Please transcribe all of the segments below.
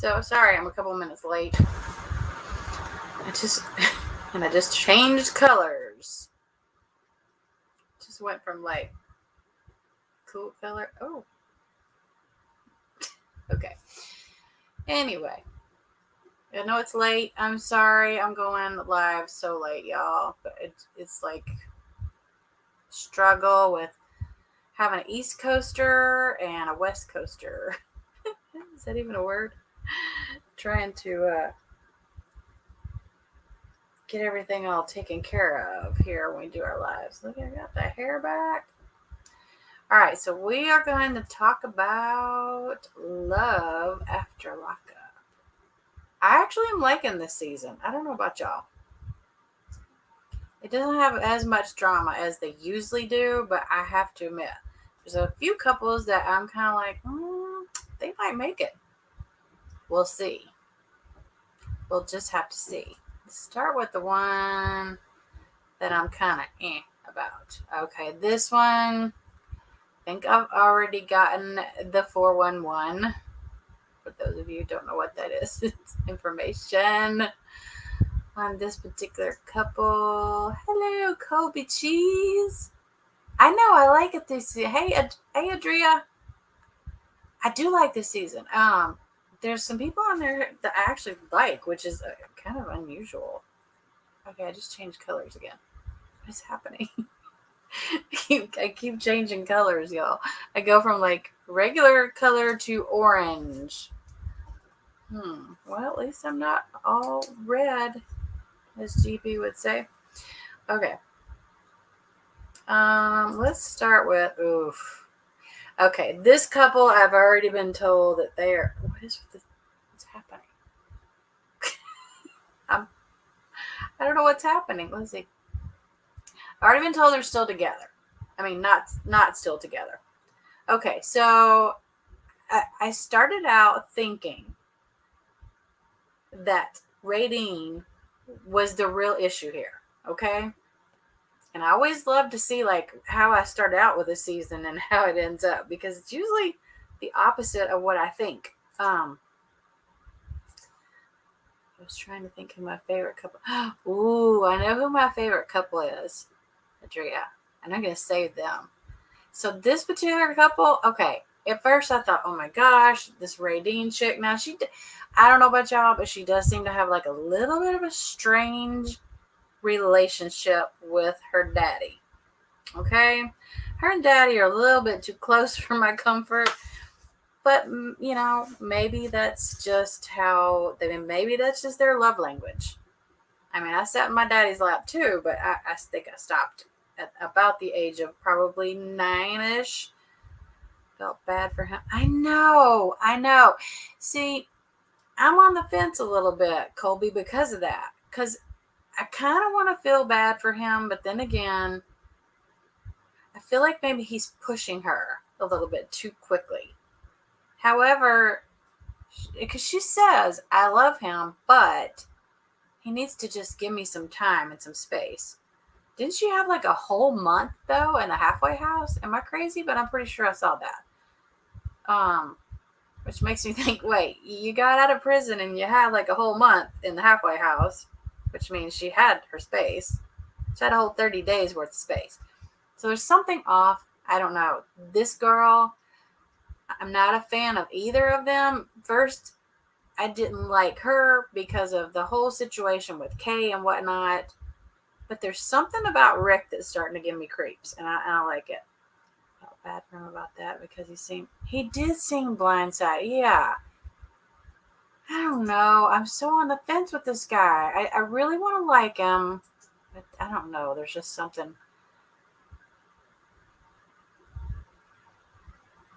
So sorry, I'm a couple minutes late. I just changed colors. Just went from like cool color. Oh, okay. Anyway, I know it's late. I'm sorry. I'm going live so late, y'all. But it's like struggle with having an East Coaster and a West Coaster. Is that even a word? Trying to get everything all taken care of here when we do our lives. Look, I got the hair back. All right, so we are going to talk about love after lockup. I actually am liking this season. I don't know about y'all. It doesn't have as much drama as they usually do, but I have to admit, there's a few couples that I'm kind of like, they might make it. We'll see. We'll just have to see. Let's start with the one that I'm kind of about. Okay, this one, I think I've already gotten the 411. For those of you who don't know what that is, it's information on this particular couple. Hello, Kobe Cheese. I know, I like it this season. Hey, Adria. I do like this season. There's some people on there that I actually like, which is kind of unusual. Okay, I just changed colors again. What is happening? I keep changing colors, y'all. I go from like regular color to orange. Well, at least I'm not all red, as GP would say. Okay. Let's start with Okay, this couple I've already been told that they are. What's happening? I don't know what's happening. Let's see. I've already been told they're still together. I mean, not still together. Okay, so I started out thinking that Radine was the real issue here. Okay. And I always love to see like how I start out with a season and how it ends up, because it's usually the opposite of what I think. I was trying to think who my favorite couple. Ooh, I know who my favorite couple is. Adria. And I'm gonna save them. So this particular couple, okay. At first I thought, oh my gosh, this Radine chick. Now I don't know about y'all, but she does seem to have like a little bit of a strange relationship with her daddy. Okay, her and daddy are a little bit too close for my comfort, but maybe that's just maybe that's just their love language. I mean, I sat in my daddy's lap too, but I think I stopped at about the age of probably 9-ish. Felt bad for him. I know. See, I'm on the fence a little bit, Colby, because of that. Because I kind of want to feel bad for him, but then again, I feel like maybe he's pushing her a little bit too quickly. However, because she says, I love him, but he needs to just give me some time and some space. Didn't she have like a whole month, though, in the halfway house? Am I crazy? But I'm pretty sure I saw that. Which makes me think, wait, you got out of prison and you had like a whole month in the halfway house, which means she had her space. She had a whole 30 days worth of space. So there's something off. I don't know. This girl, I'm not a fan of either of them. First, I didn't like her because of the whole situation with Kay and whatnot. But there's something about Rick that's starting to give me creeps, and I like it. I felt bad for him about that because he did seem blindsided. Yeah. I don't know. I'm so on the fence with this guy. I really want to like him, but I don't know. There's just something.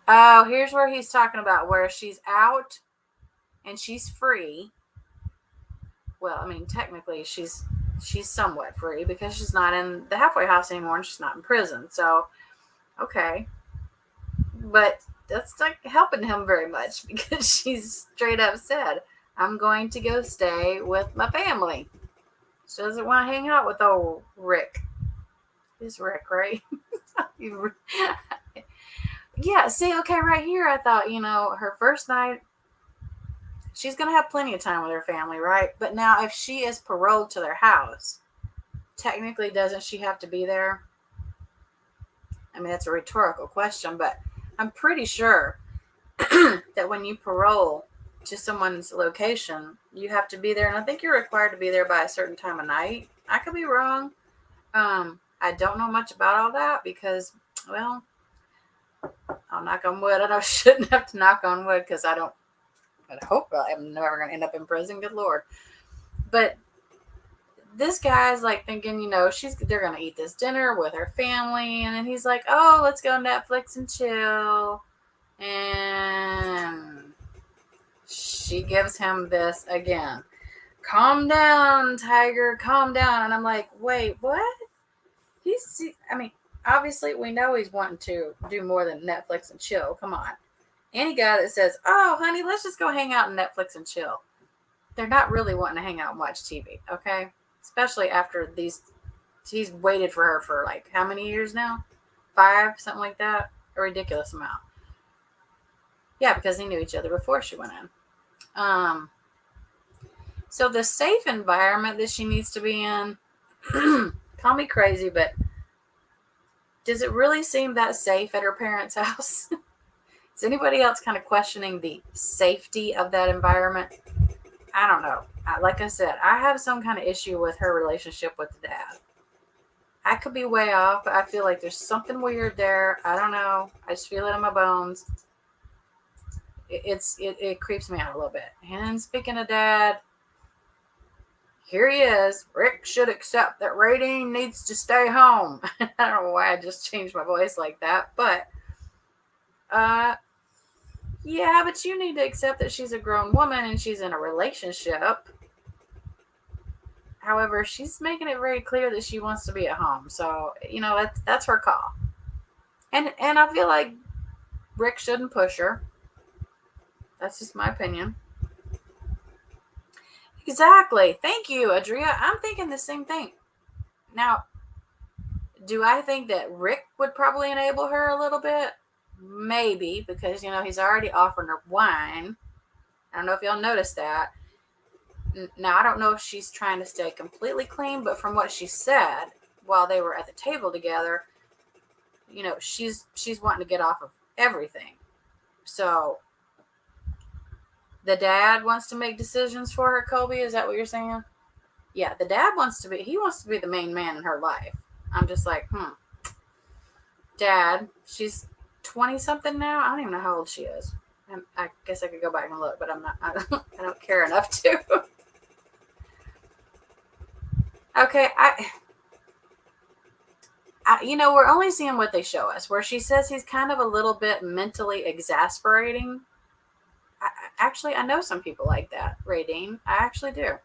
Oh, here's where he's talking about where she's out and she's free. Well, I mean, technically she's somewhat free because she's not in the halfway house anymore and she's not in prison. So, okay. But that's not helping him very much because she's straight up said, I'm going to go stay with my family. She doesn't want to hang out with old Rick. It's Rick, right? Yeah, see, okay, right here, I thought, her first night, she's going to have plenty of time with her family, right? But now if she is paroled to their house, technically doesn't she have to be there? I mean, that's a rhetorical question, but I'm pretty sure that when you parole to someone's location, you have to be there. And I think you're required to be there by a certain time of night. I could be wrong. I don't know much about all that because, well, I'll knock on wood. I shouldn't have to knock on wood because I hope I'm never going to end up in prison. Good Lord. But this guy's like thinking, they're going to eat this dinner with her family. And then he's like, oh, let's go Netflix and chill. And she gives him this again. Calm down, Tiger, calm down. And I'm like, wait, what? Obviously we know he's wanting to do more than Netflix and chill. Come on. Any guy that says, oh, honey, let's just go hang out and Netflix and chill, they're not really wanting to hang out and watch TV, okay? Especially after he's waited for her for like how many years now? 5, something like that. A ridiculous amount. Yeah, because they knew each other before she went in. So the safe environment that she needs to be in, call me crazy, but does it really seem that safe at her parents' house? Is anybody else kind of questioning the safety of that environment? I don't know. Like I said, I have some kind of issue with her relationship with the dad. I could be way off, but I feel like there's something weird there. I don't know. I just feel it in my bones. It creeps me out a little bit. And speaking of dad, here he is. Rick should accept that Radine needs to stay home. I don't know why I just changed my voice like that, but yeah, but you need to accept that she's a grown woman and she's in a relationship. However, she's making it very clear that she wants to be at home. So, that's her call. And I feel like Rick shouldn't push her. That's just my opinion. Exactly. Thank you, Adria. I'm thinking the same thing. Now, do I think that Rick would probably enable her a little bit? Maybe, because, he's already offering her wine. I don't know if y'all noticed that. Now, I don't know if she's trying to stay completely clean, but from what she said while they were at the table together, she's wanting to get off of everything. So, the dad wants to make decisions for her, Colby? Is that what you're saying? Yeah, the dad wants to be the main man in her life. I'm just like, Dad, she's 20-something now. I don't even know how old she is. I guess I could go back and look, but I don't care enough to. Okay, we're only seeing what they show us, where she says he's kind of a little bit mentally exasperating. I know some people like that, Radine. I actually do.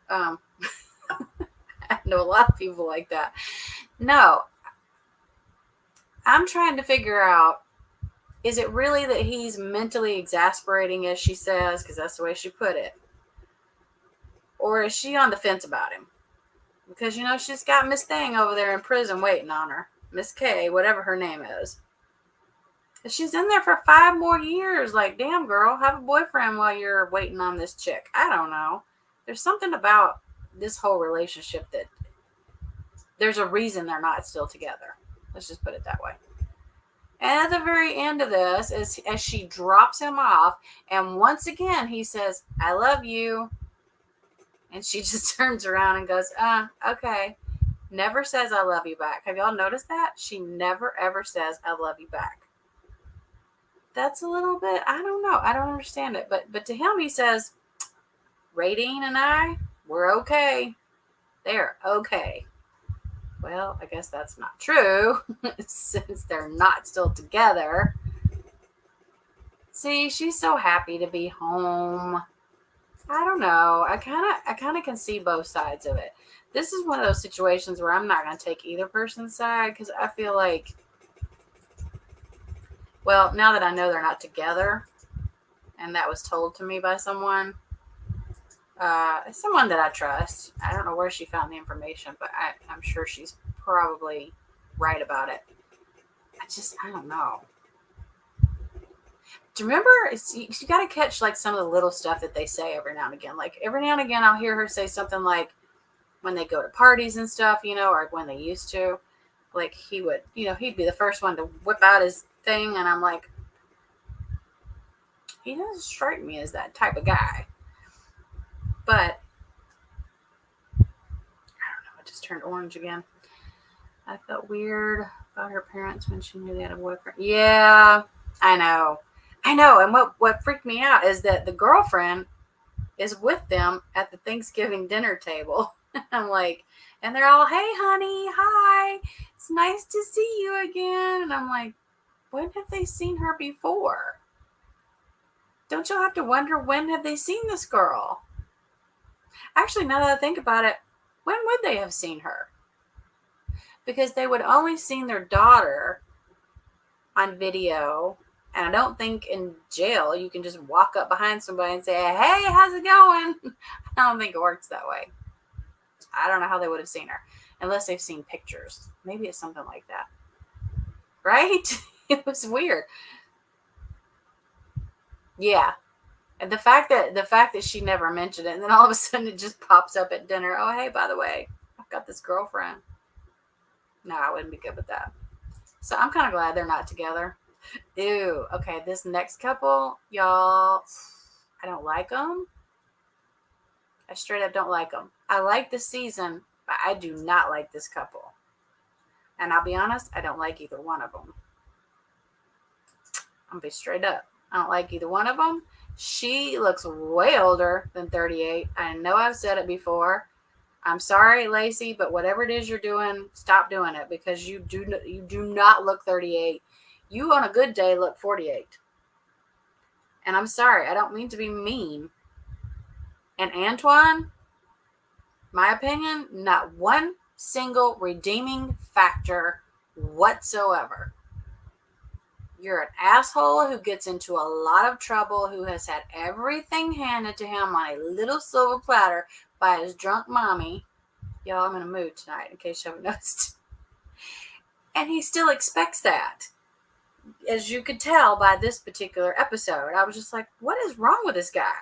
I know a lot of people like that. No, I'm trying to figure out, is it really that he's mentally exasperating, as she says, because that's the way she put it? Or is she on the fence about him? Because, she's got Miss Thing over there in prison waiting on her. Miss K, whatever her name is. She's in there for 5 more years. Like, damn, girl, have a boyfriend while you're waiting on this chick. I don't know. There's something about this whole relationship that there's a reason they're not still together. Let's just put it that way. And at the very end of this, as she drops him off, and once again, he says, I love you. And she just turns around and goes, okay. Never says I love you back. Have y'all noticed that? She never, ever says I love you back. That's a little bit, I don't know. I don't understand it. But to him, he says, Radine and I, we're okay. They're okay. Well, I guess that's not true since they're not still together. See, she's so happy to be home. I don't know. I kind of can see both sides of it. This is one of those situations where I'm not going to take either person's side because I feel like, well, now that I know they're not together, and that was told to me by someone that I trust. I don't know where she found the information, but I'm sure she's probably right about it. I don't know. Do you remember? You got to catch like some of the little stuff that they say every now and again. Like every now and again, I'll hear her say something like when they go to parties and stuff, or when they used to. Like he would, he'd be the first one to whip out his thing, and I'm like, he doesn't strike me as that type of guy. But I don't know. It just turned orange again. I felt weird about her parents when she knew they had a boyfriend. Yeah, I know. And what freaked me out is that the girlfriend is with them at the Thanksgiving dinner table. I'm like, and they're all, hey, honey, hi. It's nice to see you again. And I'm like, when have they seen her before? Don't you have to wonder, when have they seen this girl? Actually, now that I think about it, when would they have seen her? Because they would only seen their daughter on video. And I don't think in jail you can just walk up behind somebody and say, hey, how's it going? I don't think it works that way. I don't know how they would have seen her unless they've seen pictures. Maybe it's something like that. Right? It was weird. Yeah. And the fact that she never mentioned it, and then all of a sudden it just pops up at dinner. Oh, hey, by the way, I've got this girlfriend. No, I wouldn't be good with that. So I'm kind of glad they're not together. Ew. Okay, this next couple, y'all, I don't like them. I straight up don't like them. I like the season, but I do not like this couple. And I'll be honest, I don't like either one of them. I'm going to be straight up. I don't like either one of them. She looks way older than 38. I know I've said it before. I'm sorry, Lacey, but whatever it is you're doing, stop doing it, because you do not look 38. You on a good day look 48. And I'm sorry, I don't mean to be mean. And Antoine, my opinion, not one single redeeming factor whatsoever. You're an asshole who gets into a lot of trouble, who has had everything handed to him on a little silver platter by his drunk mommy. Y'all, I'm in a mood tonight, in case you haven't noticed. And he still expects that. As you could tell by this particular episode, I was just like, what is wrong with this guy?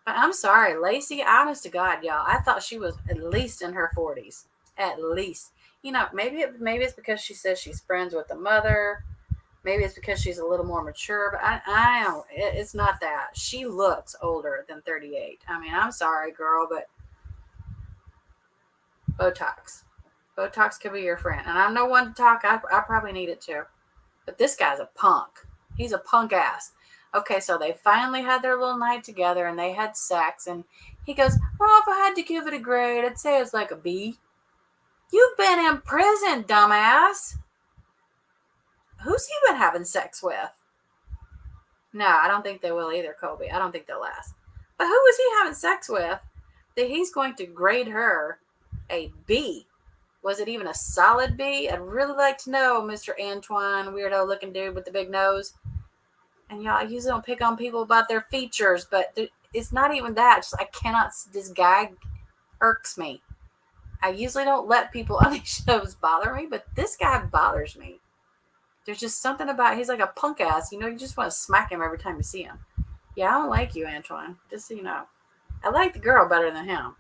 But I'm sorry, Lacey, honest to God, y'all, I thought she was at least in her 40s. At least. Maybe it's because she says she's friends with the mother. Maybe it's because she's a little more mature, but I don't. It's not that. She looks older than 38. I mean, I'm sorry, girl, but Botox. Botox could be your friend. And I'm no one to talk. I probably need it too. But this guy's a punk. He's a punk ass. Okay, so they finally had their little night together and they had sex. And he goes, oh, if I had to give it a grade, I'd say it's like a B. You've been in prison, dumbass. Who's he been having sex with? No, I don't think they will either, Colby. I don't think they'll last. But who was he having sex with that he's going to grade her a B? Was it even a solid B? I'd really like to know, Mr. Antoine, weirdo looking dude with the big nose. And y'all, I usually don't pick on people about their features, but it's not even that. Just, I cannot, this guy irks me. I usually don't let people on these shows bother me, but this guy bothers me. There's just something about, he's like a punk ass. You just want to smack him every time you see him. Yeah, I don't like you, Antoine. Just so you know. I like the girl better than him.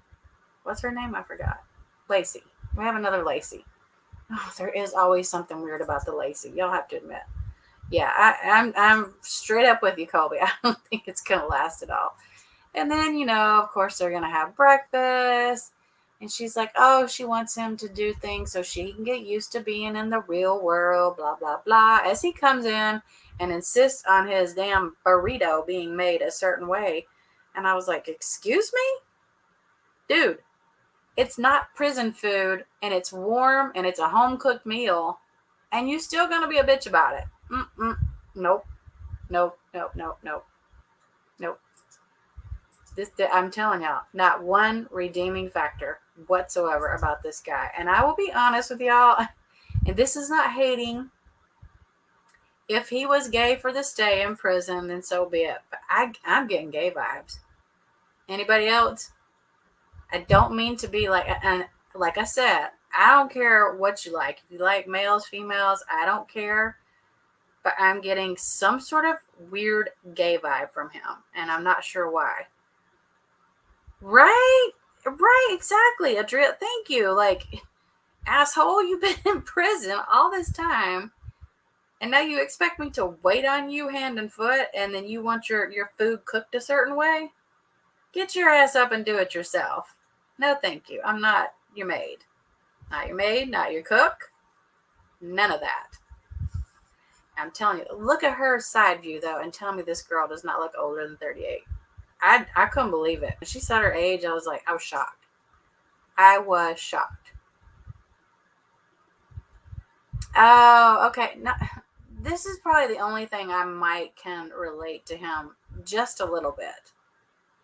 What's her name? I forgot. Lacey. We have another Lacey. Oh, there is always something weird about the Lacey. Y'all have to admit. Yeah, I'm straight up with you, Colby. I don't think it's going to last at all. And then, of course, they're going to have breakfast. And she's like, oh, she wants him to do things so she can get used to being in the real world, blah, blah, blah. As he comes in and insists on his damn burrito being made a certain way. And I was like, excuse me? Dude, it's not prison food, and it's warm, and it's a home-cooked meal, and you still going to be a bitch about it. Nope. I'm telling y'all, not one redeeming factor whatsoever about this guy. And I will be honest with y'all, and this is not hating. If he was gay for the stay in prison, then so be it. But I'm getting gay vibes. Anybody else? I don't mean to be like, and like I said, I don't care what you like. If you like males, females, I don't care. but I'm getting some sort of weird gay vibe from him, and I'm not sure why. Right? Right, exactly. Adria, thank you. Like, asshole, you've been in prison all this time, and now you expect me to wait on you hand and foot, and then you want your food cooked a certain way? Get your ass up and do it yourself. No, thank you. I'm not your maid. Not your maid, not your cook. None of that. I'm telling you, look at her side view, though, and tell me this girl does not look older than 38. I couldn't believe it. When she said her age, I was shocked. I was shocked. Oh, okay. Now, this is probably the only thing I can relate to him just a little bit.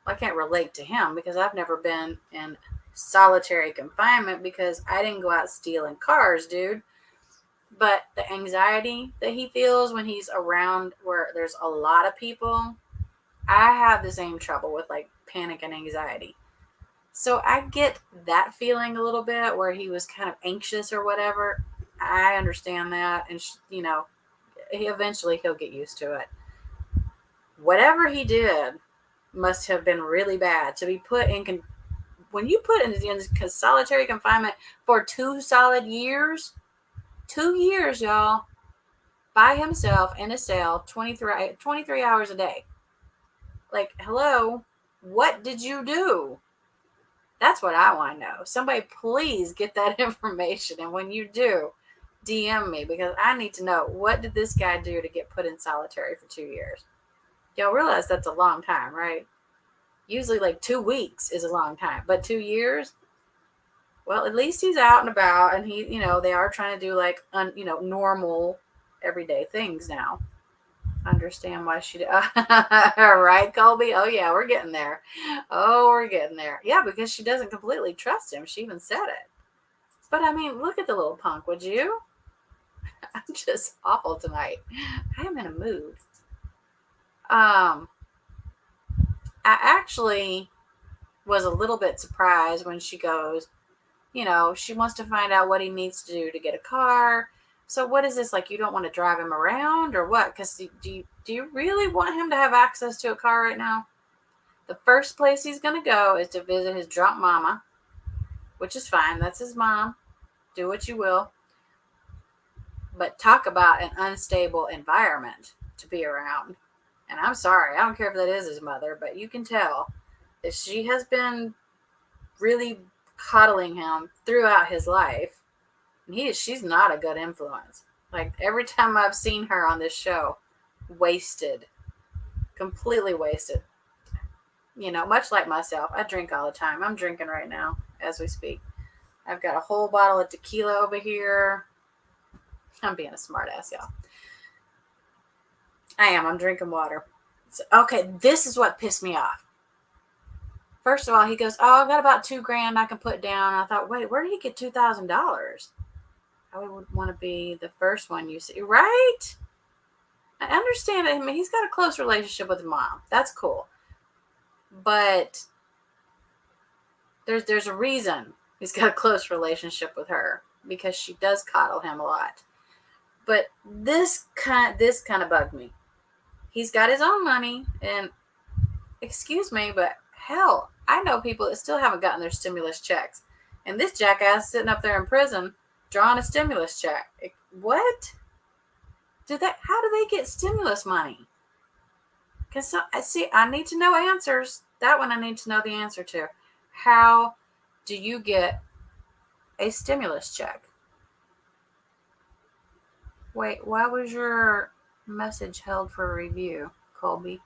I can't relate to him because I've never been in solitary confinement because I didn't go out stealing cars, dude. But the anxiety that he feels when he's around where there's a lot of people, I have the same trouble with like panic and anxiety. So I get that feeling a little bit where he was kind of anxious or whatever. I understand that. And, he'll get used to it. Whatever he did must have been really bad to be put in. When you put in solitary confinement for 2 solid years, 2 years, y'all, by himself in a cell, 23 hours a day. Like, hello, what did you do? That's what I want to know. Somebody please get that information. And when you do, DM me because I need to know, what did this guy do to get put in solitary for 2 years? Y'all realize that's a long time, right? Usually like 2 weeks is a long time, but 2 years? Well, at least he's out and about, and they are trying to do like, normal everyday things now. Understand why she did. Right, Colby? Oh, yeah, we're getting there. Oh, we're getting there. Yeah, because she doesn't completely trust him. She even said it. But I mean, look at the little punk, would you? I'm just awful tonight. I am in a mood. I actually was a little bit surprised when she goes, she wants to find out what he needs to do to get a car. So what is this, like, you don't want to drive him around or what? Because do you really want him to have access to a car right now? The first place he's going to go is to visit his drunk mama, which is fine. That's his mom. Do what you will. But talk about an unstable environment to be around. And I'm sorry, I don't care if that is his mother, but you can tell that she has been really coddling him throughout his life. And she's not a good influence. Like, every time I've seen her on this show, wasted. Completely wasted. Much like myself, I drink all the time. I'm drinking right now as we speak. I've got a whole bottle of tequila over here. I'm being a smart ass, y'all. I am. I'm drinking water. So, okay, this is what pissed me off. First of all, he goes, "Oh, I've got about $2,000 I can put down." And I thought, wait, where did he get $2,000? I would want to be the first one you see, right? I understand it. I mean, he's got a close relationship with his mom. That's cool. But there's a reason he's got a close relationship with her, because she does coddle him a lot. But this kind of bugged me. He's got his own money, and excuse me, but hell, I know people that still haven't gotten their stimulus checks. And this jackass sitting up there in prison drawing a stimulus check. What? How do they get stimulus money? Because I need to know answers. That one I need to know the answer to. How do you get a stimulus check? Wait, why was your message held for review, Colby?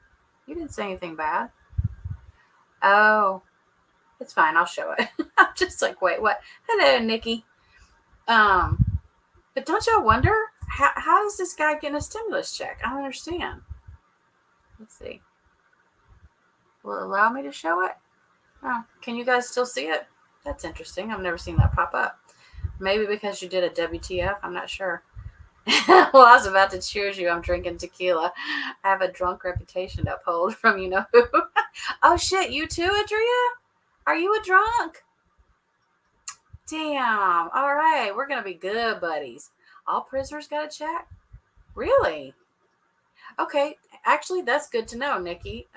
You didn't say anything bad. Oh, it's fine. I'll show it. I'm just like, wait, what? Hello, Nikki. But don't y'all wonder, how is this guy getting a stimulus check? I don't understand. Let's see. Will it allow me to show it? Oh, can you guys still see it? That's interesting. I've never seen that pop up. Maybe because you did a WTF. I'm not sure. Well, I was about to cheers you. I'm drinking tequila. I have a drunk reputation to uphold from who. Oh, shit. You too, Adria? Are you a drunk? Damn. All right. We're going to be good buddies. All prisoners got a check? Really? Okay, actually, that's good to know, Nikki.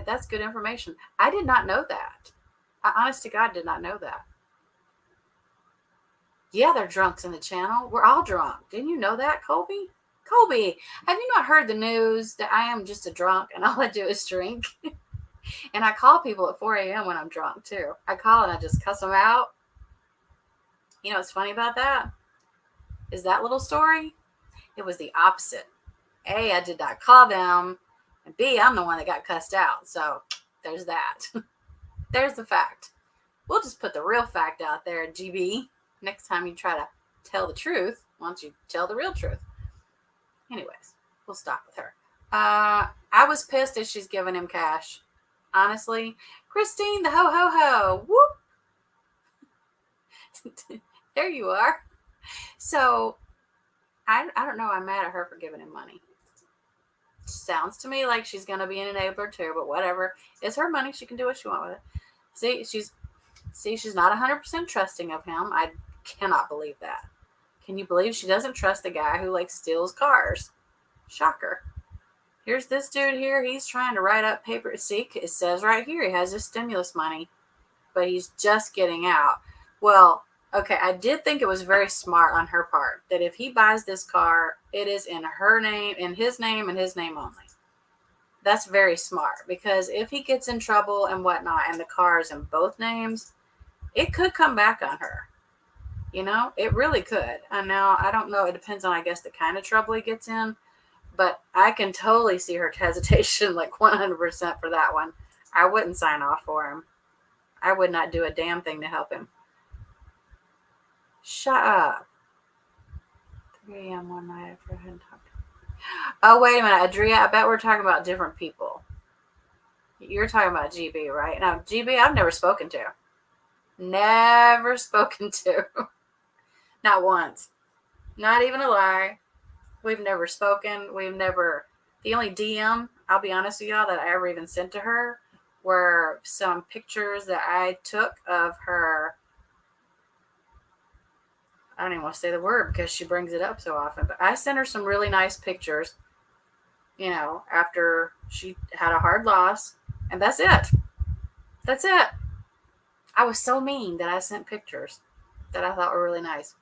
That's good information. I did not know that. I, honest to God, did not know that. Yeah, they're drunks in the channel. We're all drunk. Didn't you know that, Colby? Colby, have you not heard the news that I am just a drunk and all I do is drink? And I call people at 4 a.m. when I'm drunk, too. I call and I just cuss them out. You know what's funny about that? Is that little story? It was the opposite. A, I did not call them. And B, I'm the one that got cussed out. So there's that. There's the fact. We'll just put the real fact out there, GB. Next time you try to tell the truth, why don't you tell the real truth? Anyways, we'll stop with her. I was pissed that she's giving him cash. Honestly. Christine, the ho ho ho. Whoop. There you are. So, I don't know. I'm mad at her for giving him money. Sounds to me like she's going to be an enabler too, but whatever. It's her money. She can do what she wants with it. She's not 100% trusting of him. I cannot believe that. Can you believe she doesn't trust the guy who steals cars? Shocker. Here's this dude here. He's trying to write up paper. See, it says right here he has his stimulus money, but he's just getting out. Well, okay, I did think it was very smart on her part that if he buys this car, it is in her name, in his name, and his name only. That's very smart, because if he gets in trouble and whatnot and the car is in both names, it could come back on her. It really could. And now I don't know. It depends on, I guess, the kind of trouble he gets in. But I can totally see her hesitation, 100% for that one. I wouldn't sign off for him. I would not do a damn thing to help him. Shut up. 3 a.m. one night after I hadn't talked. Oh, wait a minute, Adria. I bet we're talking about different people. You're talking about GB, right? Now, GB, I've never spoken to. Never spoken to. Not once. Not even a lie. We've never spoken. The only DM, I'll be honest with y'all, that I ever even sent to her were some pictures that I took of her. I don't even want to say the word because she brings it up so often, but I sent her some really nice pictures, after she had a hard loss, and that's it. That's it. I was so mean that I sent pictures that I thought were really nice.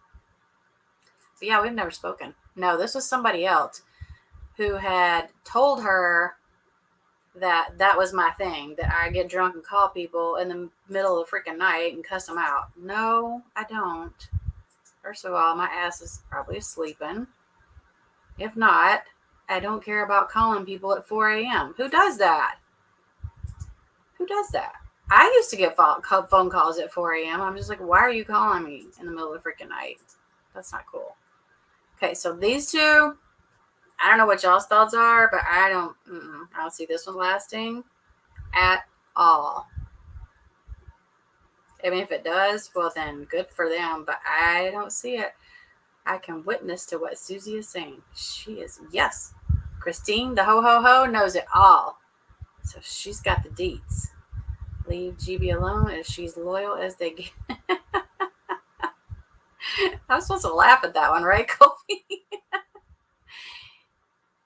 But yeah, we've never spoken. No, this was somebody else who had told her that was my thing, that I get drunk and call people in the middle of the freaking night and cuss them out. No, I don't. First of all, my ass is probably sleeping. If not, I don't care about calling people at 4 a.m. Who does that? Who does that? I used to get phone calls at 4 a.m. I'm just like, why are you calling me in the middle of the freaking night? That's not cool. Okay, so these two, I don't know what y'all's thoughts are, but I don't see this one lasting at all. I mean, if it does, well then good for them, but I don't see it. I can witness to what Susie is saying. She is, yes. Christine, the ho knows it all. So she's got the deets. Leave GB alone as she's loyal as they get. I'm supposed to laugh at that one, right, Kobe?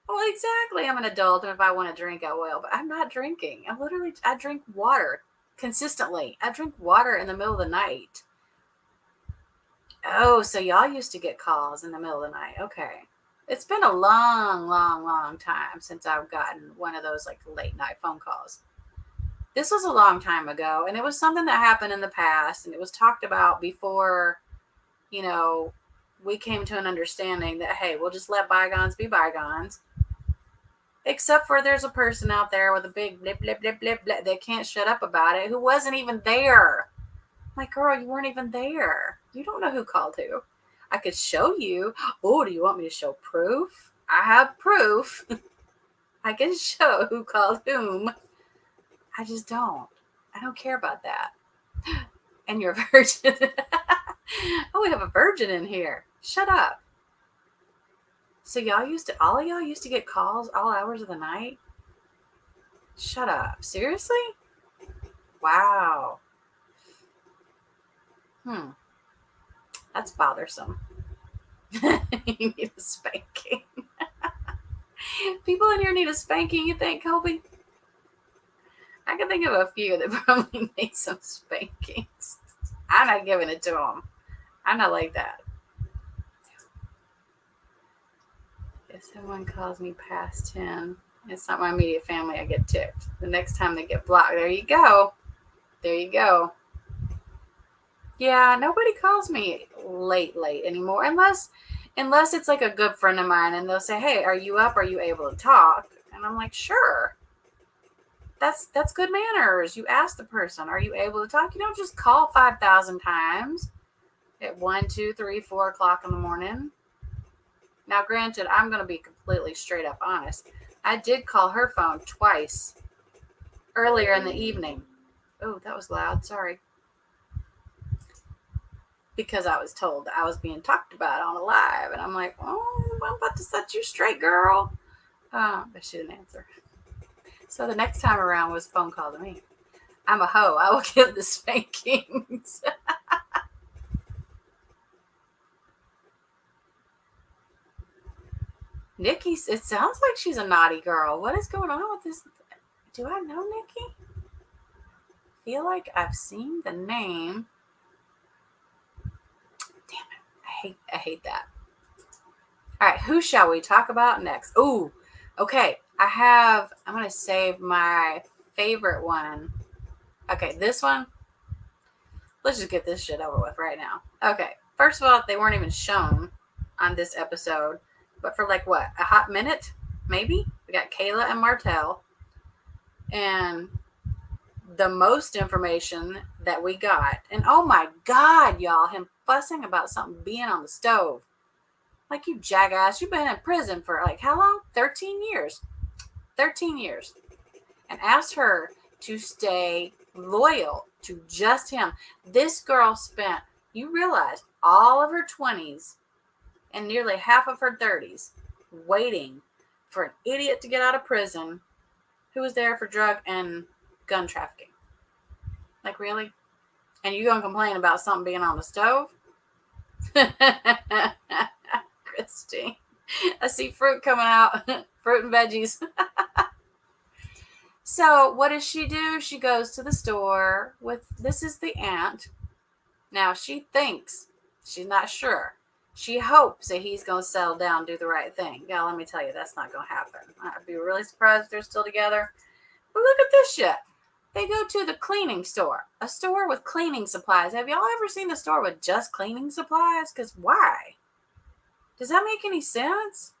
Well, exactly. I'm an adult, and if I want to drink, I will. But I'm not drinking. I drink water consistently. I drink water in the middle of the night. Oh, so y'all used to get calls in the middle of the night. Okay. It's been a long, long, long time since I've gotten one of those late night phone calls. This was a long time ago, and it was something that happened in the past, and it was talked about before, we came to an understanding that, hey, we'll just let bygones be bygones. Except for there's a person out there with a big blip, blip, blip, blip, blip that can't shut up about it, who wasn't even there. Like, girl, you weren't even there. You don't know who called who. I could show you. Oh, do you want me to show proof? I have proof. I can show who called whom. I just don't. I don't care about that. And you're a virgin. Oh, we have a virgin in here. Shut up. So all of y'all used to get calls all hours of the night? Shut up. Seriously? Wow. That's bothersome. You need a spanking. People in here need a spanking, you think, Colby? I can think of a few that probably need some spankings. I'm not giving it to them. I'm not like that. If someone calls me past 10, it's not my immediate family, I get ticked. The next time they get blocked. There you go. There you go. Yeah, nobody calls me late anymore unless it's like a good friend of mine and they'll say, "Hey, are you up? Are you able to talk?" And I'm like, "Sure." That's good manners. You ask the person, "Are you able to talk?" You don't just call 5,000 times at 1, 2, 3, 4 o'clock in the morning. Now, granted, I'm going to be completely straight up honest. I did call her phone twice earlier in the evening. Oh, that was loud. Sorry. Because I was told that I was being talked about on a live. And I'm like, "Oh, I'm about to set you straight, girl." But she didn't answer. So the next time around was a phone call to me. I'm a hoe. I will give the spankings. Nikki, it sounds like she's a naughty girl. What is going on with this? Do I know Nikki? Feel like I've seen the name. Damn it. I hate that. All right, who shall we talk about next? Ooh, okay. I'm going to save my favorite one. Okay, this one. Let's just get this shit over with right now. Okay, first of all, they weren't even shown on this episode, but for like what, a hot minute, maybe? We got Kayla and Martell, and the most information that we got, and oh my God, y'all, him fussing about something being on the stove. Like, you jackass, you've been in prison for like how long? 13 years. 13 years. And asked her to stay loyal to just him. This girl spent, you realize, all of her 20s and nearly half of her 30s waiting for an idiot to get out of prison who was there for drug and gun trafficking. Like, really? And you gonna complain about something being on the stove? Christine, I see fruit coming out. Fruit and veggies. So what does she do? She goes to the store with, this is the aunt. Now she thinks, she's not sure. She hopes that he's going to settle down, do the right thing. Yeah, let me tell you, that's not going to happen. I'd be really surprised if they're still together. But look at this shit. They go to the cleaning store, a store with cleaning supplies. Have y'all ever seen a store with just cleaning supplies? Because why? Does that make any sense?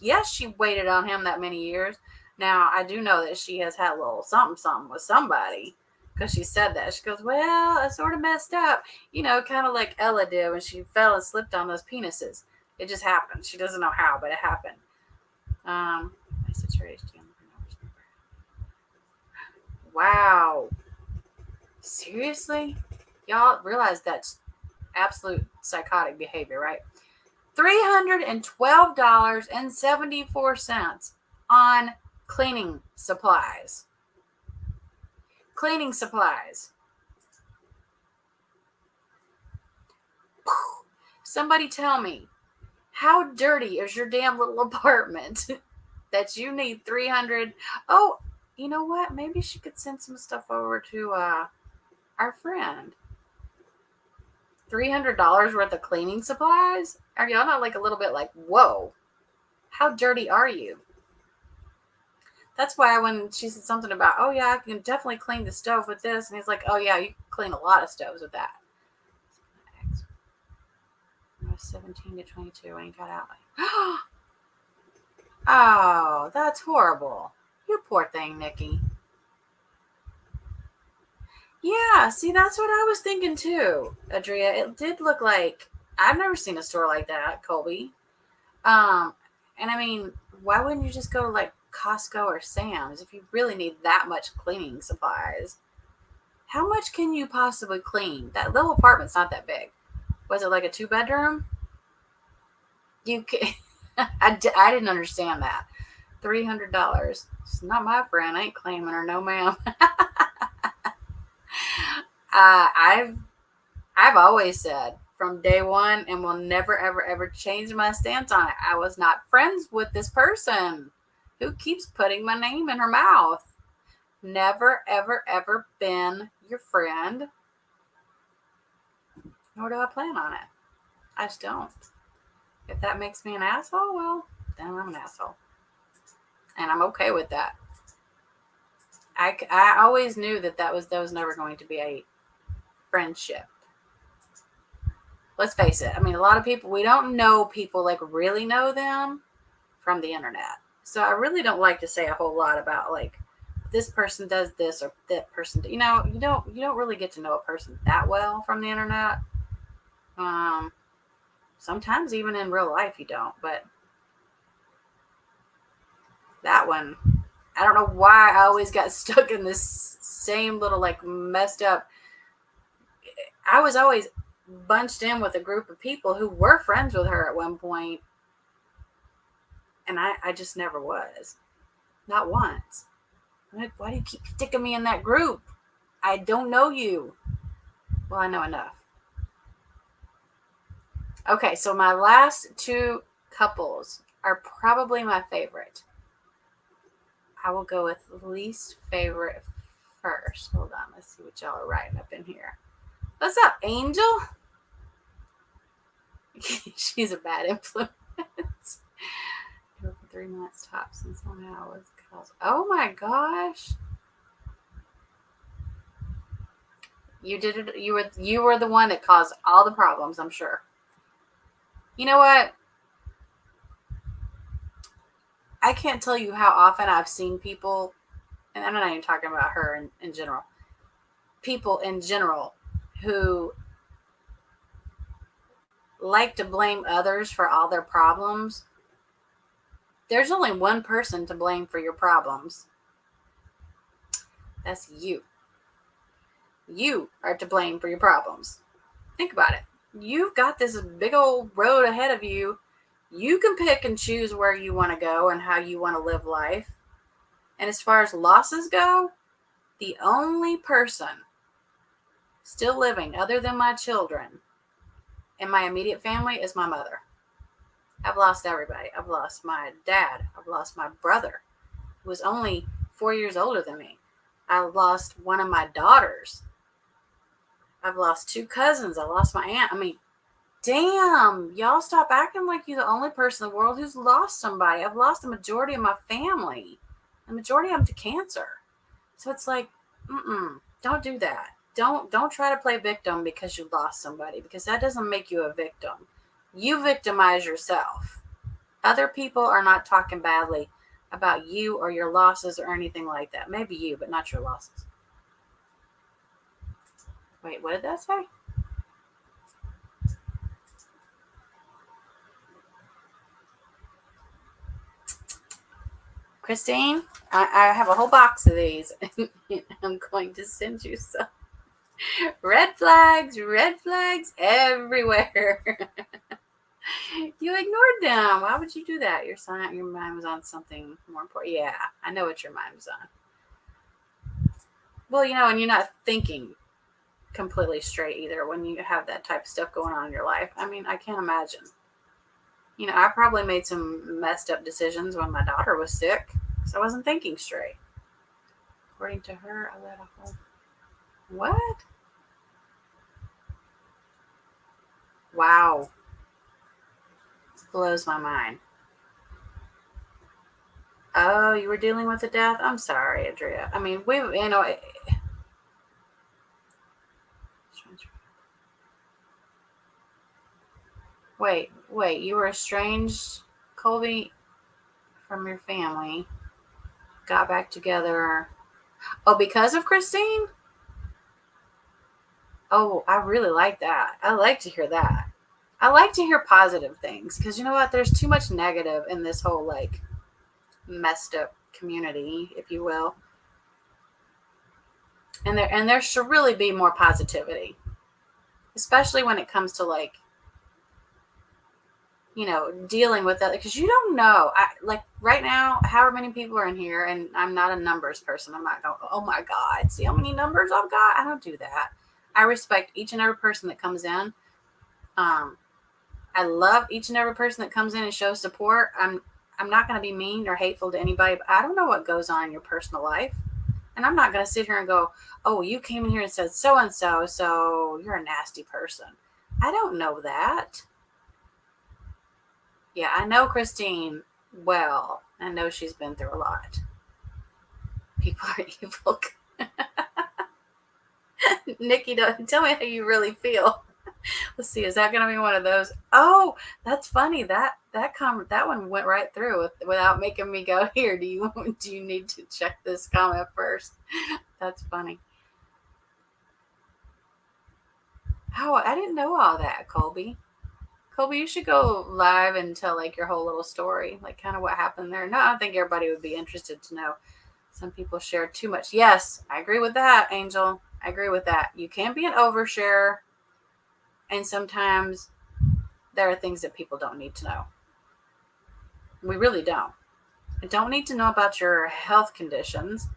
Yes, she waited on him that many years. Now, I do know that she has had a little something with somebody, because she said that. She goes, "Well, I sort of messed up." Kind of like Ella did when she fell and slipped on those penises. It just happened. She doesn't know how, but it happened. Wow. Seriously? Y'all realize that's absolute psychotic behavior, right? $312.74 on cleaning supplies. Cleaning supplies. Somebody tell me, how dirty is your damn little apartment that you need 300? Oh, you know what? Maybe she could send some stuff over to our friend. $300 worth of cleaning supplies? Are y'all not like a little bit like, whoa, how dirty are you? That's why when she said something about, oh yeah, I can definitely clean the stove with this, and he's like, oh yeah, you can clean a lot of stoves with that. I was 17 to 22 when he got out. Oh, that's horrible. You poor thing, Nikki. Yeah, see, that's what I was thinking too, Adria. It did look like, I've never seen a store like that, Colby. And I mean, why wouldn't you just go to like Costco or Sam's if you really need that much cleaning supplies? How much can you possibly clean? That little apartment's not that big. Was it like a 2-bedroom? You can. I didn't understand that. $300. It's not my friend. I ain't claiming her, no ma'am. I've always said from day one and will never, ever, ever change my stance on it. I was not friends with this person who keeps putting my name in her mouth. Never, ever, ever been your friend. Nor do I plan on it. I just don't. If that makes me an asshole, well, then I'm an asshole. And I'm okay with that. I always knew that was never going to be a friendship. Let's face it. I mean, a lot of people, we don't know people like really know them from the internet. So I really don't like to say a whole lot about like this person does this or that person. You know, you don't really get to know a person that well from the internet. Sometimes even in real life you don't, but that one, I don't know why I always got stuck in this same little like messed up. I was always bunched in with a group of people who were friends with her at one point, and I just never was. Not once. I'm like, why do you keep sticking me in that group? I don't know you. Well, I know enough. Okay, so my last two couples are probably my favorite. I will go with least favorite first. Hold on, let's see what y'all are writing up in here. What's up, Angel? She's a bad influence. For 3 months tops, and somehow was caused. Oh my gosh! You did it. You were the one that caused all the problems. I'm sure. You know what? I can't tell you how often I've seen people, and I'm not even talking about her in general. People in general who like to blame others for all their problems. There's only one person to blame for your problems. That's you. You are to blame for your problems. Think about it. You've got this big old road ahead of you. You can pick and choose where you want to go and how you want to live life. And as far as losses go, the only person still living other than my children and my immediate family is my mother. I've lost everybody. I've lost my dad. I've lost my brother, who was only 4 years older than me. I lost one of my daughters. I've lost 2 cousins. I lost my aunt. I mean, damn, y'all stop acting like you're the only person in the world who's lost somebody. I've lost the majority of my family. The majority of them to cancer. So it's like, don't do that. Don't try to play victim because you lost somebody, because that doesn't make you a victim. You victimize yourself. Other people are not talking badly about you or your losses or anything like that. Maybe you, but not your losses. Wait, what did that say? Christine, I have a whole box of these. I'm going to send you some. Red flags everywhere. You ignored them. Why would you do that? Your mind was on something more important. Yeah, I know what your mind was on. Well, and you're not thinking completely straight either when you have that type of stuff going on in your life. I mean, I can't imagine. I probably made some messed up decisions when my daughter was sick, because I wasn't thinking straight. According to her, I let a whole... What? Wow. This blows my mind. Oh, you were dealing with a death? I'm sorry, Adria. I mean, Wait, you were estranged, Colby, from your family, got back together. Oh, because of Christine? Oh, I really like that. I like to hear that. I like to hear positive things, because you know what? There's too much negative in this whole, like, messed up community, if you will. And there should really be more positivity, especially when it comes to, like, dealing with that, because you don't know. Like right now, however many people are in here, and I'm not a numbers person. I'm not going, oh my God, see how many numbers I've got? I don't do that. I respect each and every person that comes in. I love each and every person that comes in and shows support. I'm not going to be mean or hateful to anybody, but I don't know what goes on in your personal life. And I'm not going to sit here and go, oh, you came in here and said so-and-so, so you're a nasty person. I don't know that. Yeah, I know Christine well. I know she's been through a lot. People are evil. Nikki, tell me how you really feel. Let's see. Is that going to be one of those? Oh, that's funny. That one went right through without making me go, here. Do you need to check this comment first? That's funny. Oh, I didn't know all that, Colby. Colby, you should go live and tell like your whole little story, like kind of what happened there. No, I don't think everybody would be interested to know. Some people share too much. Yes, I agree with that, Angel. I agree with that. You can be an overshare, and sometimes there are things that people don't need to know. We really don't. I don't need to know about your health conditions.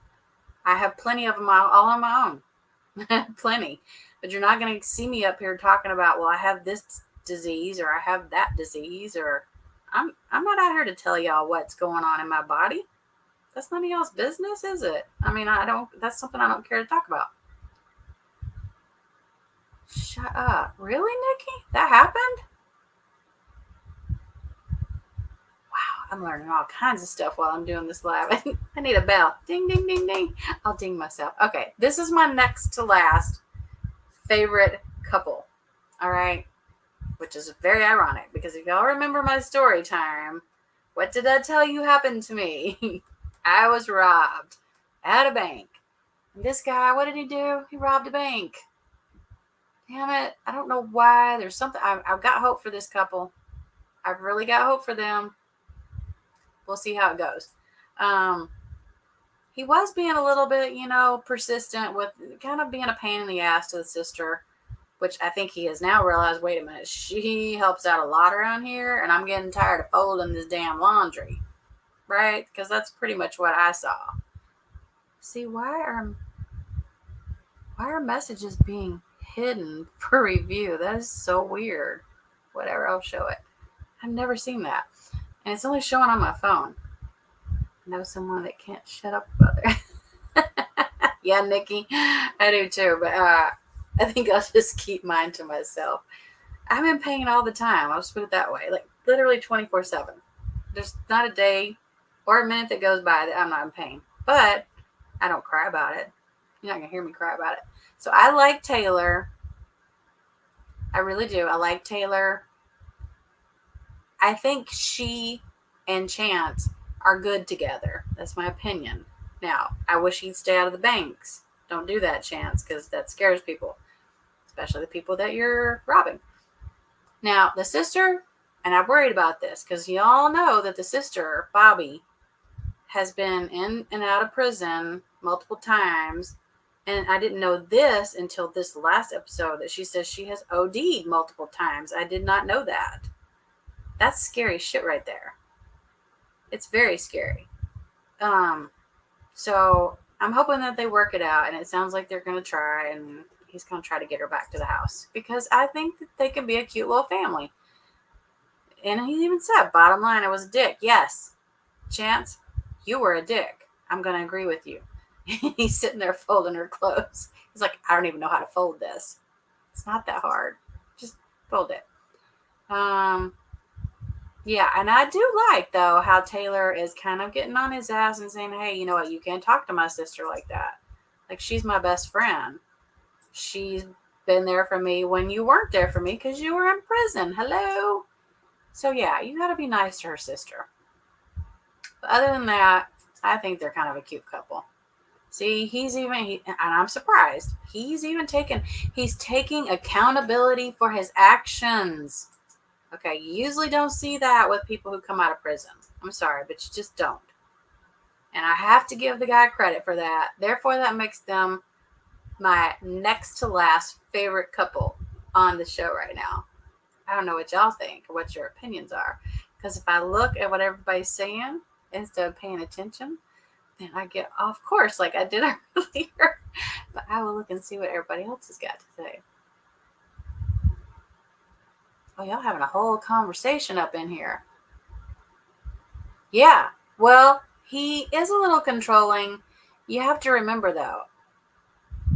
I have plenty of them all on my own. Plenty. But you're not going to see me up here talking about, well, I have this disease or I have that disease, or I'm not out here to tell y'all what's going on in my body. That's none of y'all's business, is it? I mean, that's something I don't care to talk about. Shut up. Really, Nikki? That happened? Wow, I'm learning all kinds of stuff while I'm doing this live. I need a bell. Ding, ding, ding, ding. I'll ding myself. Okay, this is my next to last favorite couple. All right, which is very ironic because if y'all remember my story time, what did I tell you happened to me? I was robbed at a bank. And this guy, what did he do? He robbed a bank. Damn it. I don't know why. There's something. I've got hope for this couple. I've really got hope for them. We'll see how it goes. He was being a little bit, persistent with kind of being a pain in the ass to the sister, which I think he has now realized, wait a minute, she helps out a lot around here, and I'm getting tired of folding this damn laundry, right? Because that's pretty much what I saw. See, why are messages being hidden for review? That is so weird. Whatever, I'll show it. I've never seen that. And it's only showing on my phone. I know someone that can't shut up about it. Yeah, Nikki, I do too. But I think I'll just keep mine to myself. I'm in pain all the time. I'll just put it that way. Like literally 24/7. There's not a day or a minute that goes by that I'm not in pain. But I don't cry about it. You're not going to hear me cry about it. So I like Taylor. I really do. I like Taylor. I think she and Chance are good together. That's my opinion. Now, I wish he'd stay out of the banks. Don't do that, Chance, because that scares people, especially the people that you're robbing. Now, the sister, and I'm worried about this because y'all know that the sister, Bobby, has been in and out of prison multiple times. And I didn't know this until this last episode that she says she has OD'd multiple times. I did not know that. That's scary shit right there. It's very scary. So I'm hoping that they work it out, and it sounds like they're going to try, and he's going to try to get her back to the house because I think that they can be a cute little family. And he even said, bottom line, I was a dick. Yes, Chance, you were a dick. I'm going to agree with you. He's sitting there folding her clothes. He's like, I don't even know how to fold this. It's not that hard. Just fold it. Yeah, and I do like, though, how Taylor is kind of getting on his ass and saying, hey, you know what, you can't talk to my sister like that. Like, she's my best friend. She's been there for me when you weren't there for me because you were in prison. Hello? So, yeah, you got to be nice to her sister. But other than that, I think they're kind of a cute couple. See, and I'm surprised, he's taking accountability for his actions. Okay, you usually don't see that with people who come out of prison. I'm sorry, but you just don't. And I have to give the guy credit for that. Therefore, that makes them my next to last favorite couple on the show right now. I don't know what y'all think or what your opinions are. Because if I look at what everybody's saying instead of paying attention, then I get off course like I did earlier. But I will look and see what everybody else has got to say. Oh, y'all having a whole conversation up in here. Yeah. Well, he is a little controlling. You have to remember, though,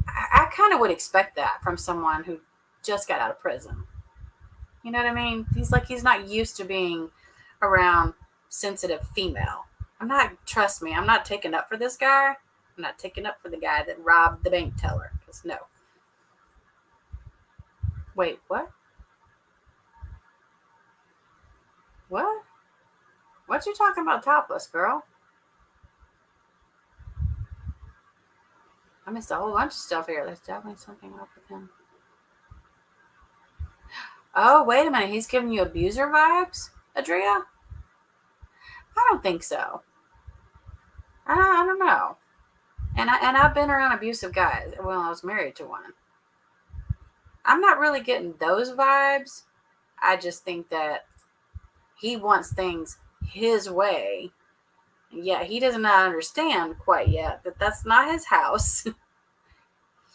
I kind of would expect that from someone who just got out of prison. You know what I mean? He's not used to being around sensitive female. Trust me, I'm not taking up for this guy. I'm not taking up for the guy that robbed the bank teller. Because no. Wait, what? What? What you talking about topless, girl? I missed a whole bunch of stuff here. There's definitely something up with him. Oh, wait a minute. He's giving you abuser vibes, Adria? I don't think so. I don't know. And I've been around abusive guys. Well, I was married to one. I'm not really getting those vibes. I just think that he wants things his way. Yeah, he does not understand quite yet that that's not his house.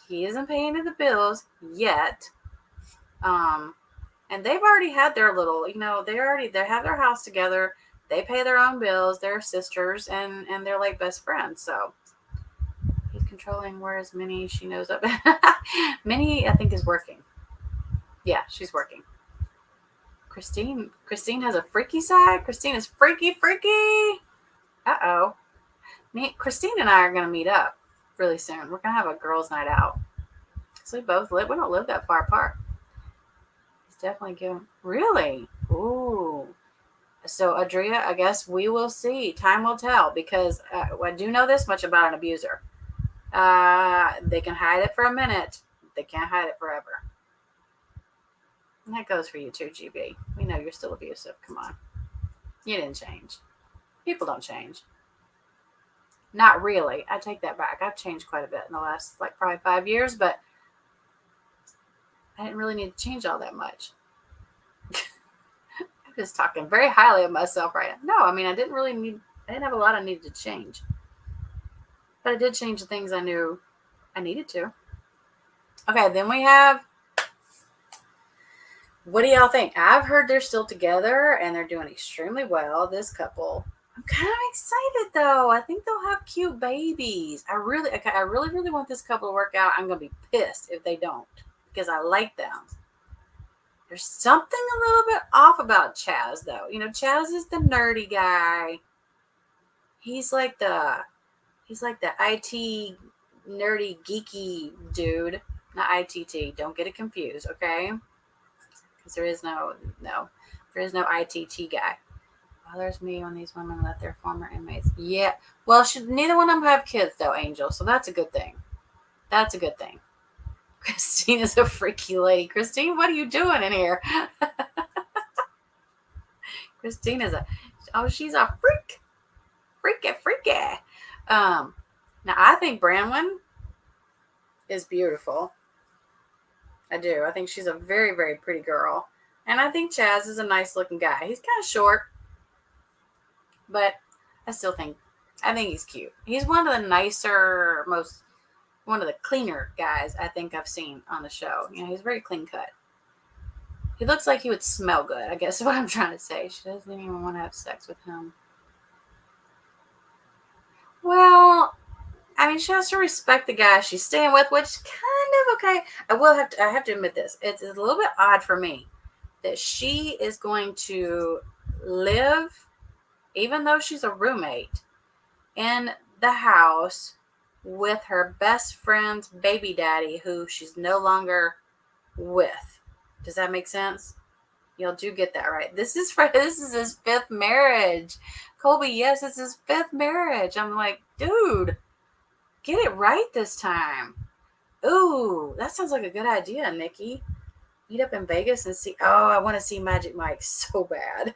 He isn't paying the bills yet. And they've already had their little, they have their house together. They pay their own bills. They're sisters and they're like best friends. So he's controlling. Whereas Minnie, she knows up. Minnie, I think, is working. Yeah, she's working. Christine has a freaky side. Christine is freaky. Uh-oh. Christine and I are going to meet up really soon. We're going to have a girls' night out. So we don't live that far apart. He's definitely giving, really? Ooh. So, Adria, I guess we will see. Time will tell, because I do know this much about an abuser. They can hide it for a minute. They can't hide it forever. And that goes for you too, GB. We know you're still abusive. Come on. You didn't change. People don't change. Not really. I take that back. I've changed quite a bit in the last, probably 5 years, but I didn't really need to change all that much. I'm just talking very highly of myself right now. No, I mean, I didn't have a lot I needed to change. But I did change the things I knew I needed to. Okay, then we have, what do y'all think? I've heard they're still together and they're doing extremely well, this couple. I'm kind of excited though. I think they'll have cute babies. I really want this couple to work out. I'm gonna be pissed if they don't, because I like them. There's something a little bit off about Chaz though. Chaz is the nerdy guy. He's like the IT nerdy geeky dude, not ITT. Don't get it confused, okay? Because there is no ITT guy. Bothers me when these women let their former inmates. Yeah. Well, neither one of them have kids, though, Angel. So that's a good thing. Christine is a freaky lady. Christine, what are you doing in here? Christine is she's a freak. Freaky. Now, I think Branwen is beautiful. I do. I think she's a very, very pretty girl. And I think Chaz is a nice looking guy. He's kind of short, but I think he's cute. He's one of the nicer, one of the cleaner guys I think I've seen on the show. He's very clean cut. He looks like he would smell good, I guess is what I'm trying to say. She doesn't even want to have sex with him. Well, I mean, she has to respect the guy she's staying with, which is kind of okay. I have to admit this. It's a little bit odd for me that she is going to live, even though she's a roommate, in the house with her best friend's baby daddy, who she's no longer with. Does that make sense? Y'all do get that right. This is his 5th marriage. Colby, yes, it's his 5th marriage. I'm like, dude, get it right this time. Ooh, that sounds like a good idea, Nikki. Meet up in Vegas and see. Oh, I want to see Magic Mike so bad.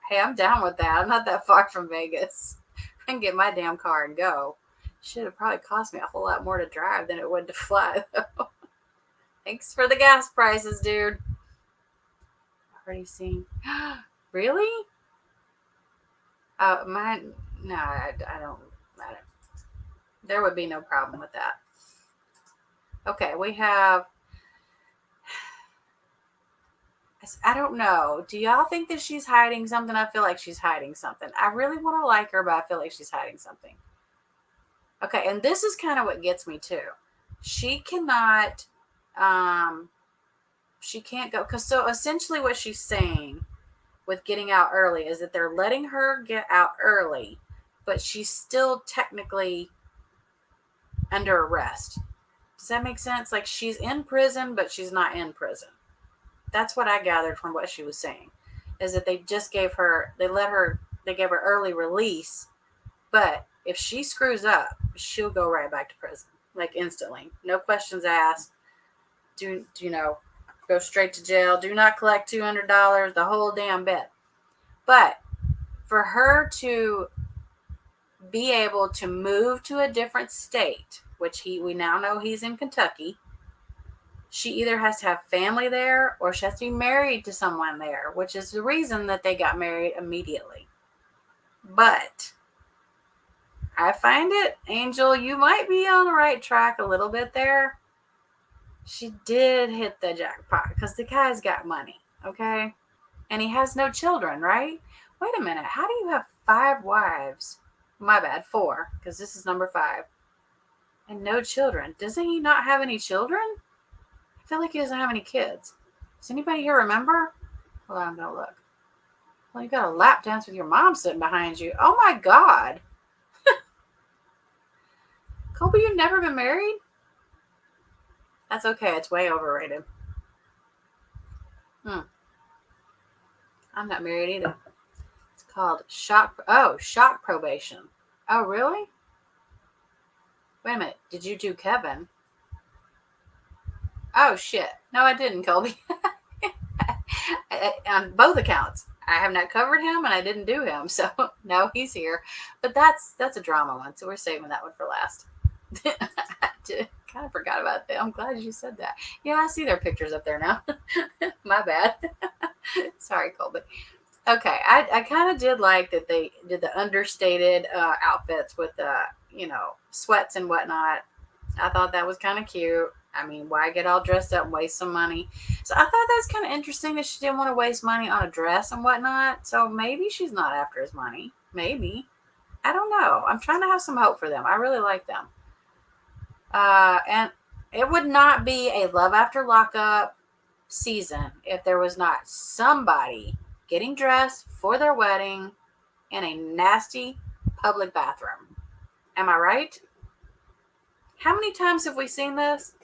Hey, I'm down with that. I'm not that far from Vegas. I can get my damn car and go. Should have probably cost me a whole lot more to drive than it would to fly, though. Thanks for the gas prices, dude. Already seen. Really? Mine. No, I don't. There would be no problem with that. Okay, we have I don't know. Do y'all think that she's hiding something? I feel like she's hiding something. I really want to like her, but I feel like she's hiding something. Okay, and this is kind of what gets me too. She cannot, she can't go, because so essentially what she's saying with getting out early is that they're letting her get out early, but she's still technically under arrest. Does that make sense? Like she's in prison, but she's not in prison. That's what I gathered from what she was saying, is that they just gave her, they gave her early release, but if she screws up, she'll go right back to prison, like instantly, no questions asked. Do you know? Go straight to jail. Do not collect $200, the whole damn bit. But for her to be able to move to a different state, which we now know he's in Kentucky, she either has to have family there or she has to be married to someone there, which is the reason that they got married immediately. But I find it, Angel, you might be on the right track a little bit there. She did hit the jackpot because the guy's got money, okay? And he has no children, right? Wait a minute. How do you have 5 wives? My bad, 4, because this is number 5. And no children. Doesn't he not have any children? I feel like he doesn't have any kids. Does anybody here remember? Hold on, I'm going to look. Well, you got a lap dance with your mom sitting behind you. Oh my God. Colby, you've never been married? That's okay. It's way overrated. I'm not married either. It's called shock probation. Oh, really? Wait a minute. Did you do Kevin? Oh, shit. No, I didn't, Colby. On both accounts. I have not covered him and I didn't do him. So, no, he's here. But that's a drama one. So we're saving that one for last. I kind of forgot about that. I'm glad you said that. Yeah, I see their pictures up there now. My bad. Sorry, Colby. Okay, I kind of did like that they did the understated outfits with the, sweats and whatnot. I thought that was kind of cute. I mean, why get all dressed up and waste some money? So I thought that was kind of interesting that she didn't want to waste money on a dress and whatnot. So maybe she's not after his money. Maybe. I don't know. I'm trying to have some hope for them. I really like them. And it would not be a Love After Lockup season if there was not somebody getting dressed for their wedding in a nasty public bathroom. Am I right? How many times have we seen this?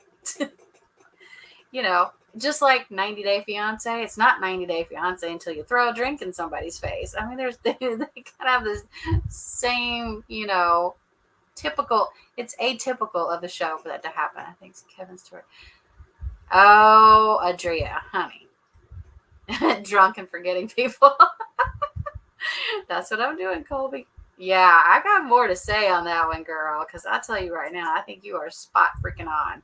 Just like 90 Day Fiance. It's not 90 Day Fiance until you throw a drink in somebody's face. I mean, they kind of have this same, typical. It's atypical of the show for that to happen. I think it's Kevin Stewart. Oh, Adria, honey. Drunk and forgetting people. That's what I'm doing, Colby. Yeah, I got more to say on that one, girl, because I tell you right now, I think you are spot freaking on.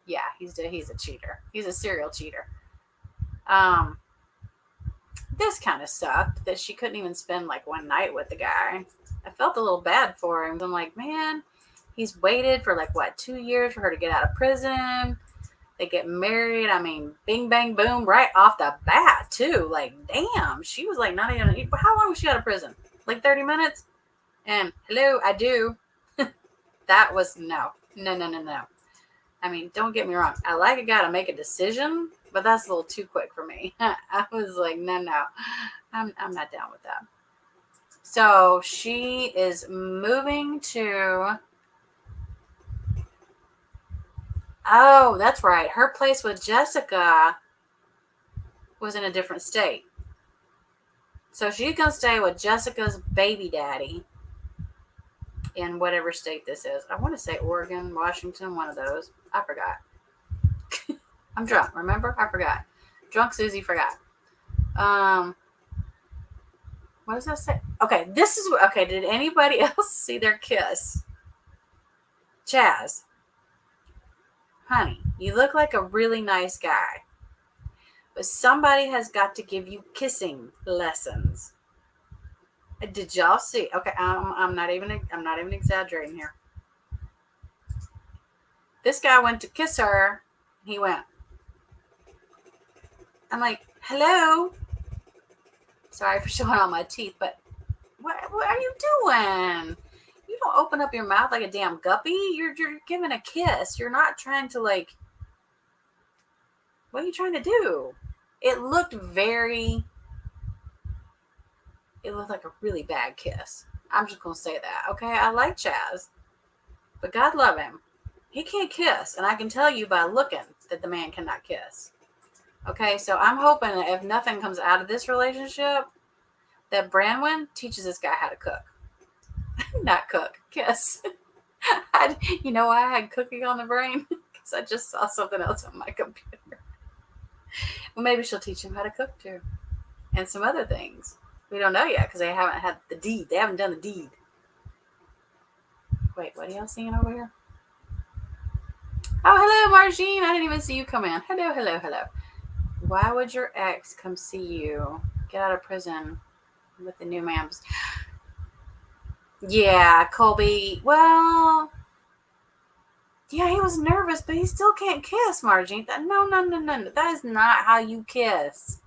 Yeah, he's a cheater. He's a serial cheater. This kind of sucked that she couldn't even spend like one night with the guy. I felt a little bad for him. I'm like, man, he's waited for 2 years for her to get out of prison. They get married. I mean, bing, bang, boom, right off the bat, too. Like, damn, she was not even, how long was she out of prison? 30 minutes? And hello, I do. That was no. I mean, don't get me wrong. I like a guy to make a decision, but that's a little too quick for me. I was like, no. I'm not down with that. So she is moving to... Oh, that's right. Her place with Jessica was in a different state. So she's going to stay with Jessica's baby daddy in whatever state this is. I want to say Oregon, Washington, one of those. I forgot. I'm drunk, remember? I forgot. Drunk Susie forgot. What does that say? Okay, did anybody else see their kiss? Chaz, honey, you look like a really nice guy, but somebody has got to give you kissing lessons. Did y'all see? Okay, I'm not even exaggerating here. This guy went to kiss her. He went. I'm like, Hello. Sorry for showing all my teeth, but what are you doing? You don't open up your mouth like a damn guppy. You're giving a kiss. You're not trying to like. What are you trying to do? It looked very. It looked like a really bad kiss. I'm just gonna say that. Okay, I like Chaz, but God love him. He can't kiss, and I can tell you by looking that the man cannot kiss. Okay, so I'm hoping that if nothing comes out of this relationship, that Branwyn teaches this guy how to cook. Not cook, kiss. You know why I had cooking on the brain? Because I just saw something else on my computer. Well, maybe she'll teach him how to cook too, and some other things. We don't know yet because they haven't had the deed. They haven't done the deed. Wait, what are y'all seeing over here? Oh, hello, Margine. I didn't even see you come in. Hello, hello, hello. Why would your ex come see you? Get out of prison with the new man. Yeah, Colby. Well, yeah, he was nervous, but he still can't kiss, Margine. No. That is not how you kiss.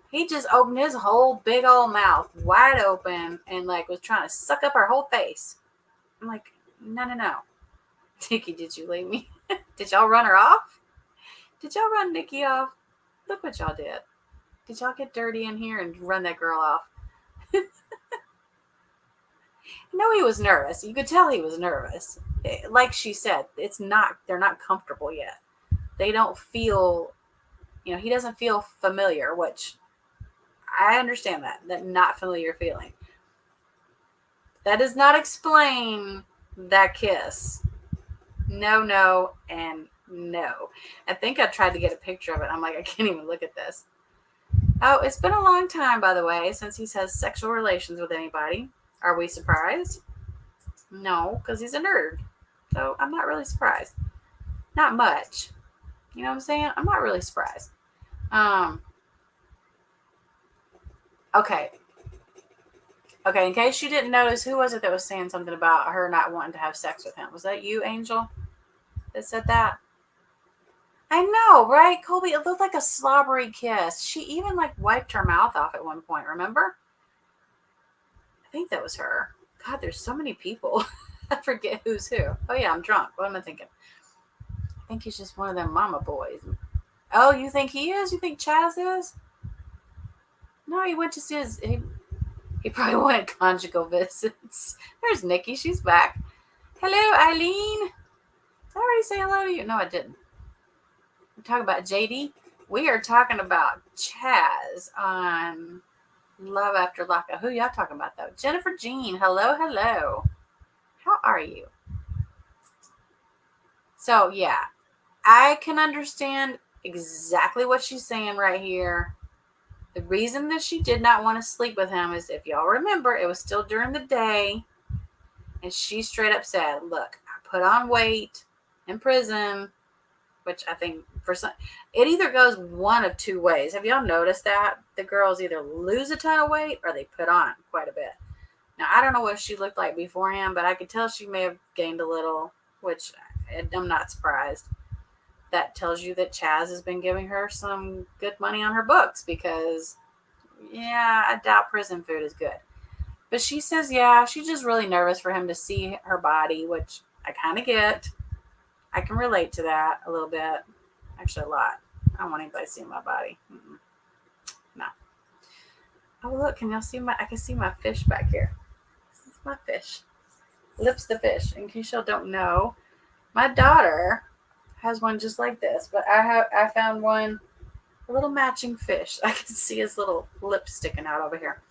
He just opened his whole big old mouth wide open and like was trying to suck up her whole face. I'm like, no. Nikki, did you leave me? Did y'all run her off? Did y'all run Nikki off? Look what y'all did. Did y'all get dirty in here and run that girl off? No, he was nervous. You could tell he was nervous. Like she said, they're not comfortable yet. They don't feel, he doesn't feel familiar, which I understand that not familiar feeling. That does not explain that kiss. No, and no. I think I tried to get a picture of it. I'm like, I can't even look at this. Oh, it's been a long time, by the way, since he's had sexual relations with anybody. Are we surprised? No, because he's a nerd. So I'm not really surprised. Not much. You know what I'm saying? I'm not really surprised. Okay. Okay, in case you didn't notice, who was it that was saying something about her not wanting to have sex with him? Was that you, Angel, that said that? I know, right, Colby? It looked like a slobbery kiss. She even like wiped her mouth off at one point, remember? I think that was her. God, there's so many people. I forget who's who. Oh yeah, I'm drunk. What am I thinking? I think he's just one of them mama boys. Oh, you think he is? You think Chaz is? No, he went to see he probably wanted conjugal visits. There's Nikki. She's back. Hello, Eileen. Did I already say hello to you? No, I didn't. We're talking about JD. We are talking about Chaz on Love After Lockup. Who y'all talking about, though? Jennifer Jean. Hello. How are you? So, yeah, I can understand exactly what she's saying right here. The reason that she did not want to sleep with him is, if y'all remember, it was still during the day. And she straight up said, look, I put on weight in prison, which I think for some, it either goes one of two ways. Have y'all noticed that? The girls either lose a ton of weight or they put on quite a bit. Now, I don't know what she looked like beforehand, but I could tell she may have gained a little, which I'm not surprised. That tells you that Chaz has been giving her some good money on her books because, yeah, I doubt prison food is good. But she says, yeah, she's just really nervous for him to see her body, which I kind of get. I can relate to that a little bit. Actually, a lot. I don't want anybody to see my body. No. Oh, look, can y'all see I can see my fish back here. This is my fish. Lips the fish. In case y'all don't know, my daughter has one just like this, but I found one, a little matching fish. I can see his little lips sticking out over here.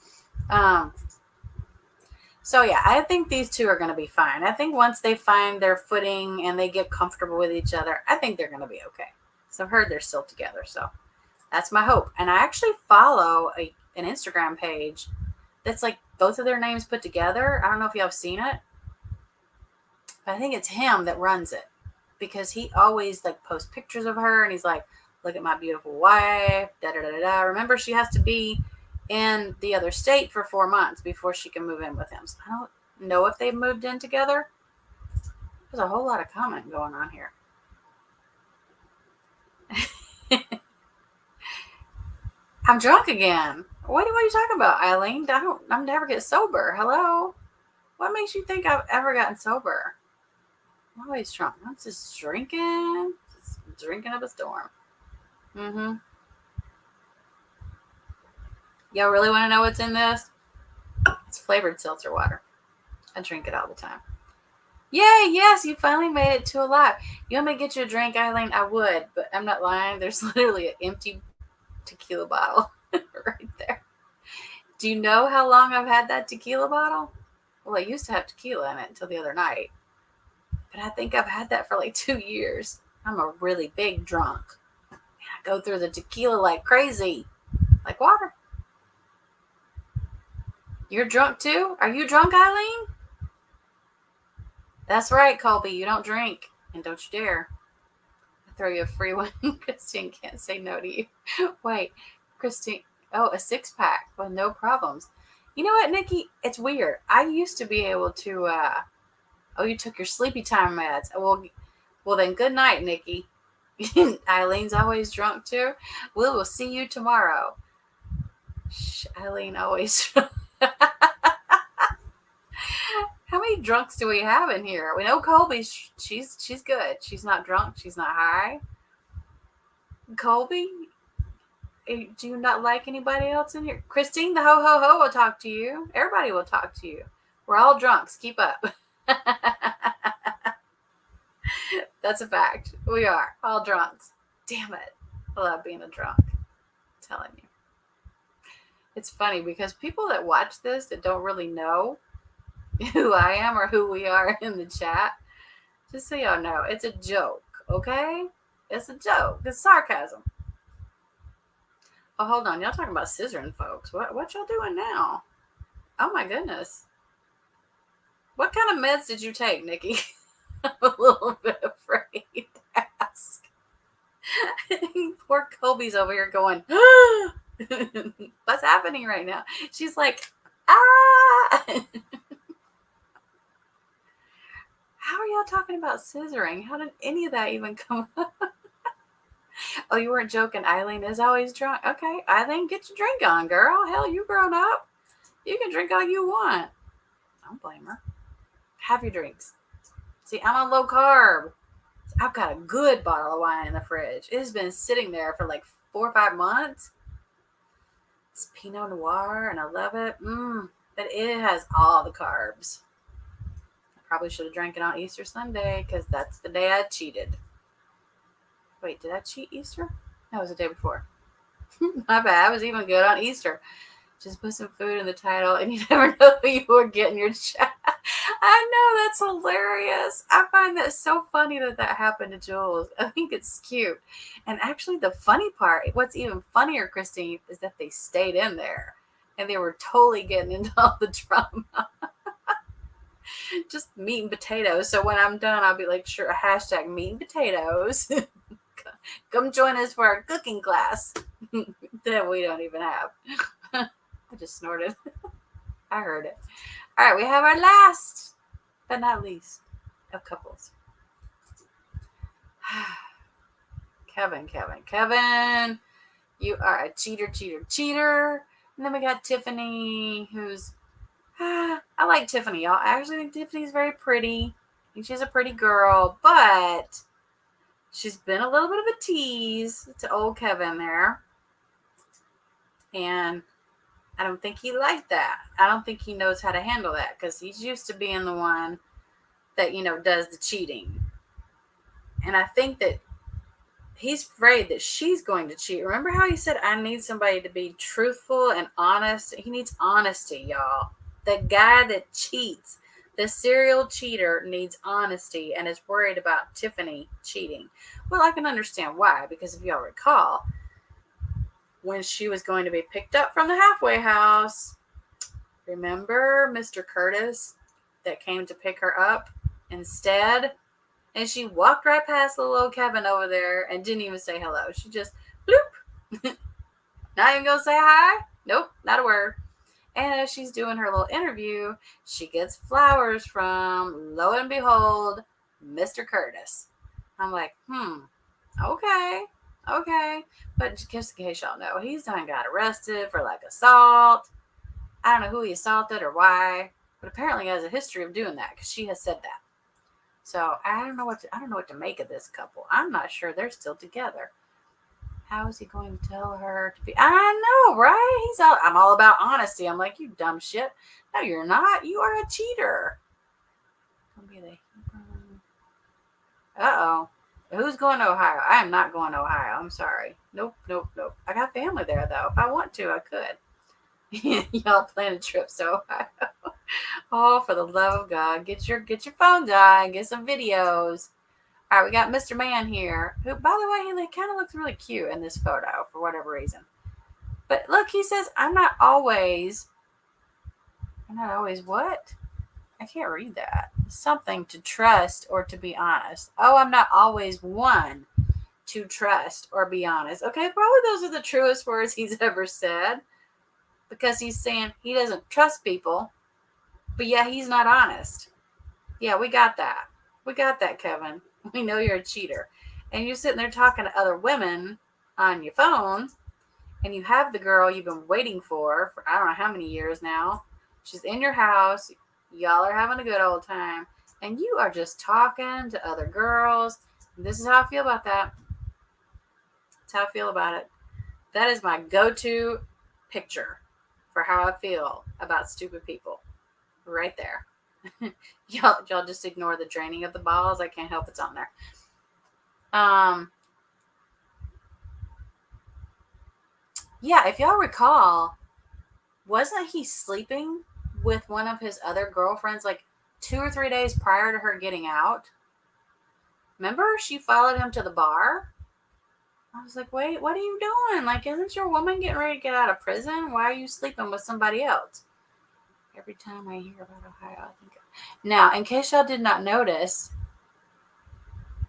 So yeah, I think these two are going to be fine. I think once they find their footing and they get comfortable with each other, I think they're going to be okay. So I've heard they're still together. So that's my hope. And I actually follow an Instagram page that's like both of their names put together. I don't know if y'all have seen it, but I think it's him that runs it because he always like posts pictures of her and he's like, look at my beautiful wife, da. Remember, she has to be in the other state for 4 months before she can move in with him. So I don't know if they've moved in together. There's a whole lot of comment going on here. I'm drunk again. What are you talking about, Eileen? I'm never get sober. Hello? What makes you think I've ever gotten sober? I'm always drunk. I'm just drinking up a storm. Mm-hmm. Y'all really want to know what's in this? It's flavored seltzer water. I drink it all the time. Yay, yes, you finally made it to alive. You want me to get you a drink, Eileen? I would, but I'm not lying. There's literally an empty tequila bottle right there. Do you know how long I've had that tequila bottle? Well, I used to have tequila in it until the other night. But I think I've had that for like 2 years. I'm a really big drunk. And I go through the tequila like crazy. Like water. You're drunk too? Are you drunk, Eileen? That's right, Colby. You don't drink. And don't you dare. I'll throw you a free one. Christine can't say no to you. Wait, Christine. Oh, a 6-pack with no problems. You know what, Nikki? It's weird. I used to be able to, oh, you took your sleepy time meds. Well then, good night, Nikki. Eileen's always drunk too. We will see you tomorrow. Shh, Eileen always drunk. How many drunks do we have in here? We know Colby. She's good. She's not drunk. She's not high. Colby, do you not like anybody else in here? Christine, the ho ho ho will talk to you. Everybody will talk to you. We're all drunks. Keep up. That's a fact. We are all drunks. Damn it. I love being a drunk. I'm telling you. It's funny because people that watch this that don't really know who I am or who we are in the chat, just so y'all know, it's a joke, okay? It's a joke. It's sarcasm. Oh, hold on. Y'all talking about scissoring, folks. What y'all doing now? Oh, my goodness. What kind of meds did you take, Nikki? I'm a little bit afraid to ask. Poor Colby's over here going, what's happening right now? She's like, ah. How are y'all talking about scissoring? How did any of that even come up? Oh, you weren't joking. Eileen is always drunk. Okay, Eileen, get your drink on, girl. Hell, you grown up. You can drink all you want. Don't blame her. Have your drinks. See, I'm on low carb. I've got a good bottle of wine in the fridge. It has been sitting there for like 4 or 5 months. It's Pinot Noir, and I love it. But it has all the carbs. I probably should have drank it on Easter Sunday because that's the day I cheated. Wait, did I cheat Easter? No, it was the day before. My bad. I was even good on Easter. Just put some food in the title, and you never know who you were getting your chat. I know, that's hilarious. I find that so funny that happened to Jules. I think it's cute. And actually, the funny part, what's even funnier, Christine, is that they stayed in there. And they were totally getting into all the drama. Just meat and potatoes. So when I'm done, I'll be like, sure, hashtag meat and potatoes. Come join us for our cooking class that we don't even have. I just snorted. I heard it. All right, we have our last, but not least, of couples. Kevin, you are a cheater. And then we got Tiffany, who's, I like Tiffany, y'all. I actually think Tiffany's very pretty. I think she's a pretty girl, but she's been a little bit of a tease to old Kevin there. And I don't think he liked that. I don't think he knows how to handle that because he's used to being the one that, does the cheating. And I think that he's afraid that she's going to cheat. Remember how he said, I need somebody to be truthful and honest? He needs honesty, y'all. The guy that cheats, the serial cheater, needs honesty and is worried about Tiffany cheating. Well, I can understand why, because if y'all recall, when she was going to be picked up from the halfway house, remember Mr. Curtis that came to pick her up instead? And she walked right past little old Kevin over there and didn't even say hello. She just, bloop. Not even going to say hi? Nope, not a word. And as she's doing her little interview, she gets flowers from, lo and behold, Mr. Curtis. I'm like, okay. Okay. But just in case y'all know, he's done got arrested for like assault. I don't know who he assaulted or why, but apparently he has a history of doing that because she has said that. So I don't know what to make of this couple. I'm not sure they're still together. How is he going to tell her to be? I know, right? I'm all about honesty. I'm like, you dumb shit. No, you're not. You are a cheater. Don't be the. Uh-oh. Who's going to Ohio? I am not going to Ohio. I'm sorry. Nope, nope, nope. I got family there though. If I want to, I could. Y'all plan a trip to Ohio. Oh, for the love of God, get your phone on, get some videos. All right, we got Mr. Man here, who, by the way, he kind of looks really cute in this photo for whatever reason. But look, he says, I'm not always what? I can't read that. Something to trust or to be honest. Oh, I'm not always one to trust or be honest. Okay, probably those are the truest words he's ever said because he's saying he doesn't trust people, but yeah, he's not honest. Yeah, we got that. We got that, Kevin. We know you're a cheater. And you're sitting there talking to other women on your phone, and you have the girl you've been waiting for I don't know how many years now. She's in your house. Y'all are having a good old time. And you are just talking to other girls. This is how I feel about that. That's how I feel about it. That is my go-to picture for how I feel about stupid people. Right there. y'all just ignore the draining of the balls. I can't help it's on there. Yeah, if y'all recall, wasn't he sleeping with one of his other girlfriends like 2 or 3 days prior to her getting out? Remember, she followed him to the bar. I was like, wait, what are you doing? Like, isn't your woman getting ready to get out of prison? Why are you sleeping with somebody else? Every time I hear about Ohio, I think. Now, in case y'all did not notice,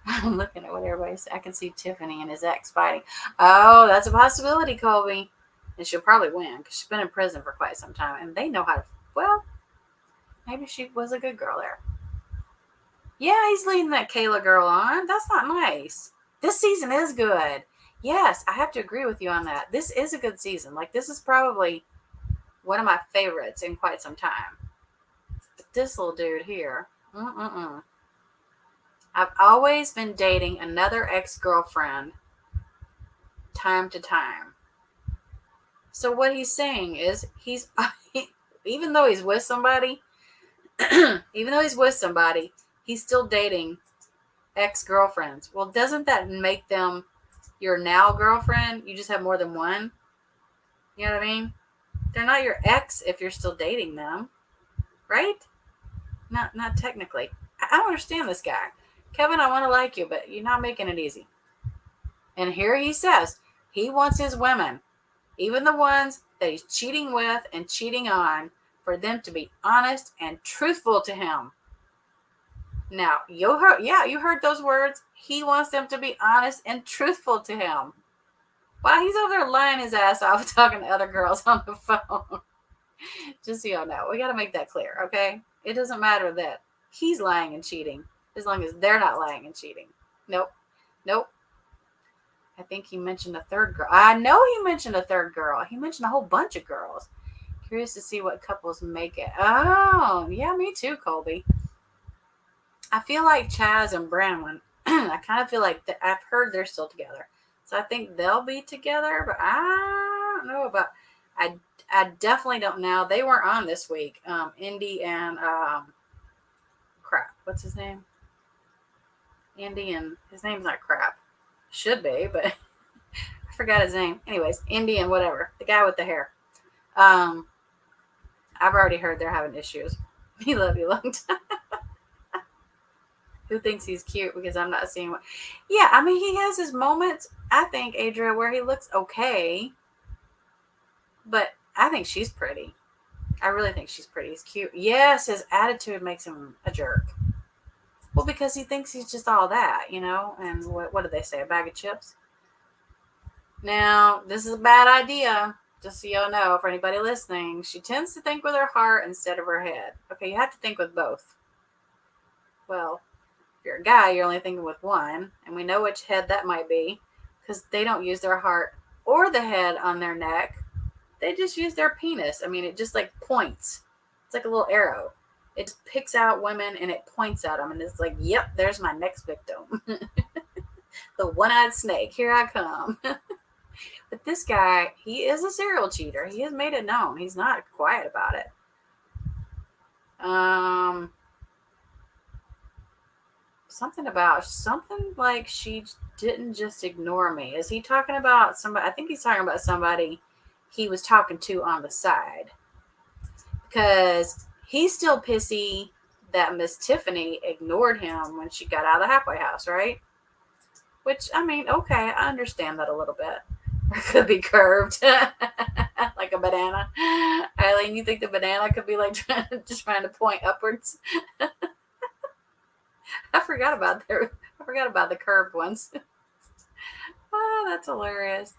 I'm looking at what everybody's. I can see Tiffany and his ex fighting. Oh, that's a possibility, Colby. And she'll probably win because she's been in prison for quite some time, and they know how to. Well, maybe she was a good girl there. Yeah, he's leading that Kayla girl on. That's not nice. This season is good. Yes, I have to agree with you on that. This is a good season. Like, this is probably one of my favorites in quite some time. But this little dude here, I've always been dating another ex-girlfriend time to time. So what he's saying is he's even though he's with somebody, he's still dating ex-girlfriends. Well, doesn't that make them your now girlfriend? You just have more than one. You know what I mean? They're not your ex if you're still dating them, right? Not technically. I don't understand this guy. Kevin, I want to like you, but you're not making it easy. And here he says he wants his women, even the ones that he's cheating with and cheating on, for them to be honest and truthful to him. Now, you heard those words. He wants them to be honest and truthful to him. While he's over there lying his ass off talking to other girls on the phone. Just so y'all know, we got to make that clear, okay? It doesn't matter that he's lying and cheating as long as they're not lying and cheating. Nope. I think he mentioned a third girl. I know he mentioned a third girl. He mentioned a whole bunch of girls. Curious to see what couples make it. Oh, yeah, me too, Colby. I feel like Chaz and Branwyn, I kind of feel like I've heard they're still together. So I think they'll be together, but I don't know about. I definitely don't know. They weren't on this week. Indy and crap. What's his name? Indy and his name's not crap. Should be, but I forgot his name. Anyways, Indy and whatever. The guy with the hair. I've already heard they're having issues. He love you long time. Who thinks he's cute because I'm not seeing what. Yeah, I mean, he has his moments, I think, Adria, where he looks okay. But I think she's pretty. I really think she's pretty. He's cute. Yes, his attitude makes him a jerk. Well, because he thinks he's just all that, you know? And what did they say? A bag of chips? Now, this is a bad idea. Just so y'all know, for anybody listening, she tends to think with her heart instead of her head. Okay, you have to think with both. Well, if you're a guy, you're only thinking with one, and we know which head that might be. because they don't use their heart or the head on their neck. They just use their penis. I mean, it just like points. It's like a little arrow. It just picks out women and it points at them, and it's like, yep, there's my next victim. The one-eyed snake. Here I come. But this guy, he is a serial cheater. He has made it known. He's not quiet about it. Something like she didn't just ignore me. Is he talking about somebody? I think he's talking about somebody he was talking to on the side, because he's still pissy that Miss Tiffany ignored him when she got out of the halfway house, right? Which, I mean, okay, I understand that a little bit. Or it could be curved like a banana. Eileen, you think the banana could be like trying to point upwards? I forgot about the curved ones. Oh, that's hilarious.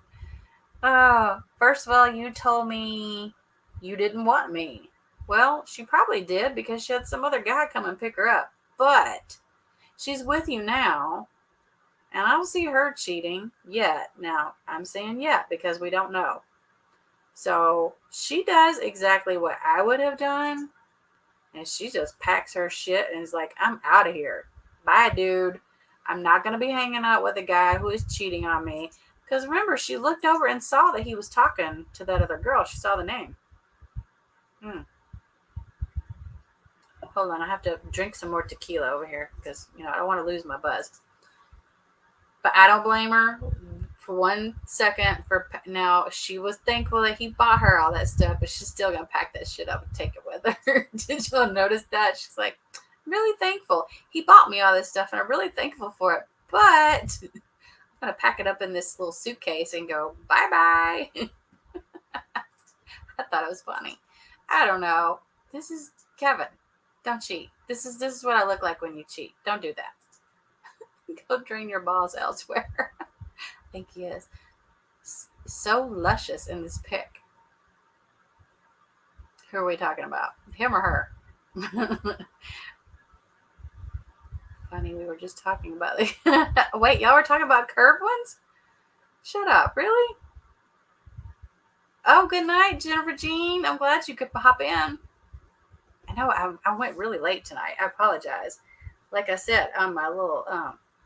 Oh, first of all, you told me you didn't want me. Well, she probably did, because she had some other guy come and pick her up. But she's with you now, and I don't see her cheating yet. Now, I'm saying yet because we don't know. So she does exactly what I would have done, and she just packs her shit and is like, I'm out of here. Bye, dude. I'm not going to be hanging out with a guy who is cheating on me. Because remember, she looked over and saw that he was talking to that other girl. She saw the name. Hold on, I have to drink some more tequila over here because, I don't want to lose my buzz. But I don't blame her for 1 second. Now, she was thankful that he bought her all that stuff, but she's still going to pack that shit up and take it with her. Did you notice that? She's like, I'm really thankful. He bought me all this stuff, and I'm really thankful for it. But I'm going to pack it up in this little suitcase and go, bye-bye. I thought it was funny. I don't know. This is Kevin. Don't cheat. This is what I look like when you cheat. Don't do that. Go drain your balls elsewhere. I think he is so luscious in this pic. Who are we talking about? Him or her? Funny, we were just talking about wait, y'all were talking about curved ones? Shut up, really? Oh, good night, Jennifer Jean. I'm glad you could hop in. I know I went really late tonight. I apologize. Like I said, on my little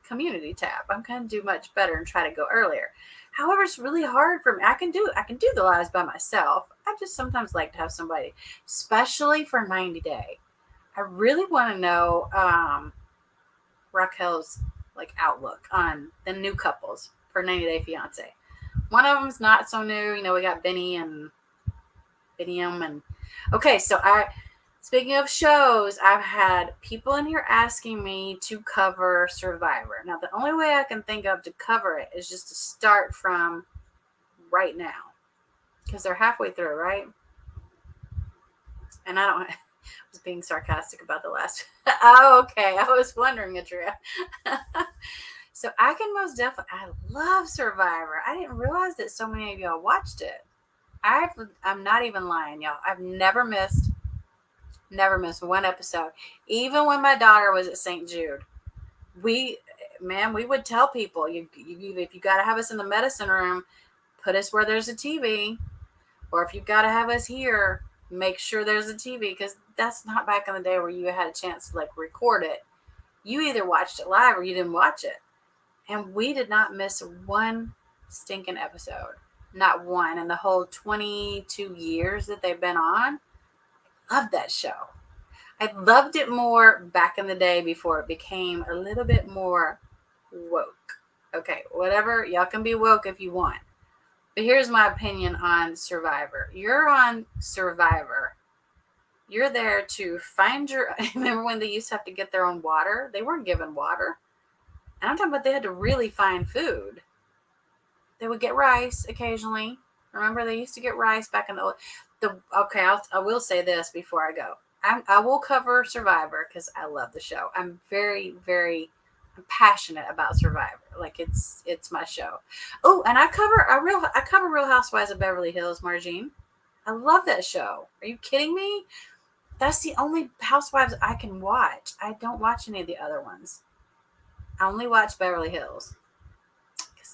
community tab, I'm going to do much better and try to go earlier. However, it's really hard for me. I can do the lives by myself. I just sometimes like to have somebody, especially for 90 Day. I really want to know Raquel's outlook on the new couples for 90 Day Fiance. One of them's not so new. We got Benny and okay. So speaking of shows, I've had people in here asking me to cover Survivor. Now, the only way I can think of to cover it is just to start from right now, because they're halfway through, right? And I was being sarcastic about the last. Oh, okay. I was wondering, Andrea. So I can most definitely. I love Survivor. I didn't realize that so many of y'all watched it. I'm not even lying, y'all. I've never missed one episode. Even when my daughter was at St. Jude, we would tell people, if you got to have us in the medicine room, put us where there's a TV, or if you've got to have us here, make sure there's a TV, because that's not back in the day where you had a chance to record it. You either watched it live or you didn't watch it. And we did not miss one stinking episode. Not one. In the whole 22 years that they've been on. Loved that show. I loved it more back in the day before it became a little bit more woke. Okay, whatever. Y'all can be woke if you want. But here's my opinion on Survivor. You're on Survivor. You're there to find remember when they used to have to get their own water? They weren't given water. And I'm talking about they had to really find food. They would get rice occasionally. Remember, they used to get rice back in okay, I will say this before I go. I will cover Survivor because I love the show. I'm very, very passionate about Survivor. It's my show. Oh, and I cover Real Housewives of Beverly Hills, Margine. I love that show. Are you kidding me? That's the only Housewives I can watch. I don't watch any of the other ones. I only watch Beverly Hills.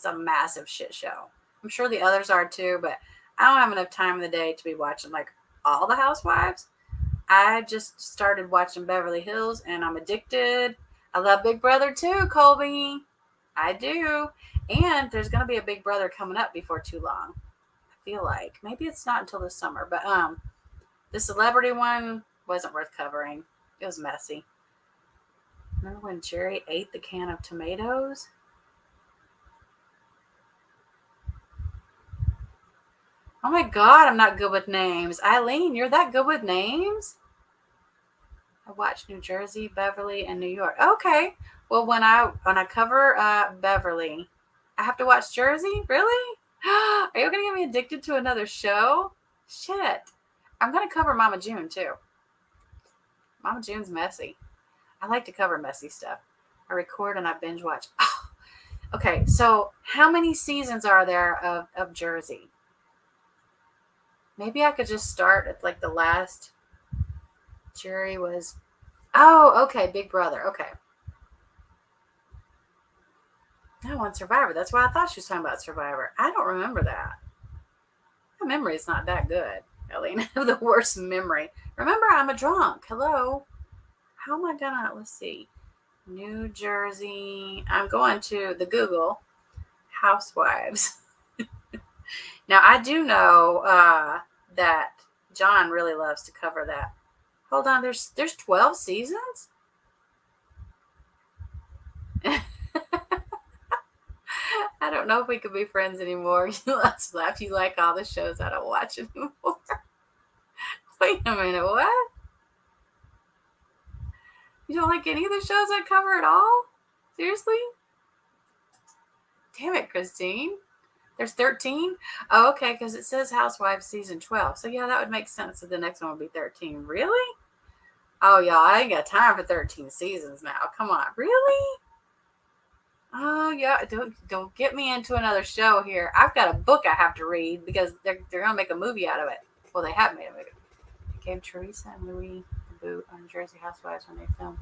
It's a massive shit show. I'm sure the others are too, but I don't have enough time in the day to be watching like all the housewives. I just started watching Beverly Hills and I'm addicted. I love Big Brother too, Colby. I do. And there's going to be a Big Brother coming up before too long. I feel like maybe it's not until this summer, but the celebrity one wasn't worth covering. It was messy. Remember when Jerry ate the can of tomatoes? Oh my God, I'm not good with names. Eileen, you're that good with names? I watched New Jersey, Beverly, and New York. Okay. Well, when I cover Beverly, I have to watch Jersey? Really? Are you going to get me addicted to another show? Shit. I'm going to cover Mama June, too. Mama June's messy. I like to cover messy stuff. I record and I binge watch. Oh, okay, so how many seasons are there of Jersey? Maybe I could just start at like the last. Jerry was. Oh, okay, Big Brother. Okay. No, on Survivor. That's why I thought she was talking about Survivor. I don't remember that. My memory is not that good, Ellie. I have the worst memory. Remember, I'm a drunk. Hello. How am I gonna? Let's see. New Jersey. I'm going to the Google Housewives. Now I do know that John really loves to cover that. Hold on, there's 12 seasons. I don't know if we could be friends anymore. Let's laugh. You like all the shows I don't watch anymore. Wait a minute, what? You don't like any of the shows I cover at all? Seriously? Damn it, Christine. There's 13? Oh, okay, because it says Housewives season 12. So yeah, that would make sense that the next one would be 13. Really? Oh, y'all, I ain't got time for 13 seasons now. Come on. Really? Oh, yeah, don't get me into another show here. I've got a book I have to read because they're going to make a movie out of it. Well, they have made a movie. They gave Teresa and Louis the boot on Jersey Housewives when they filmed.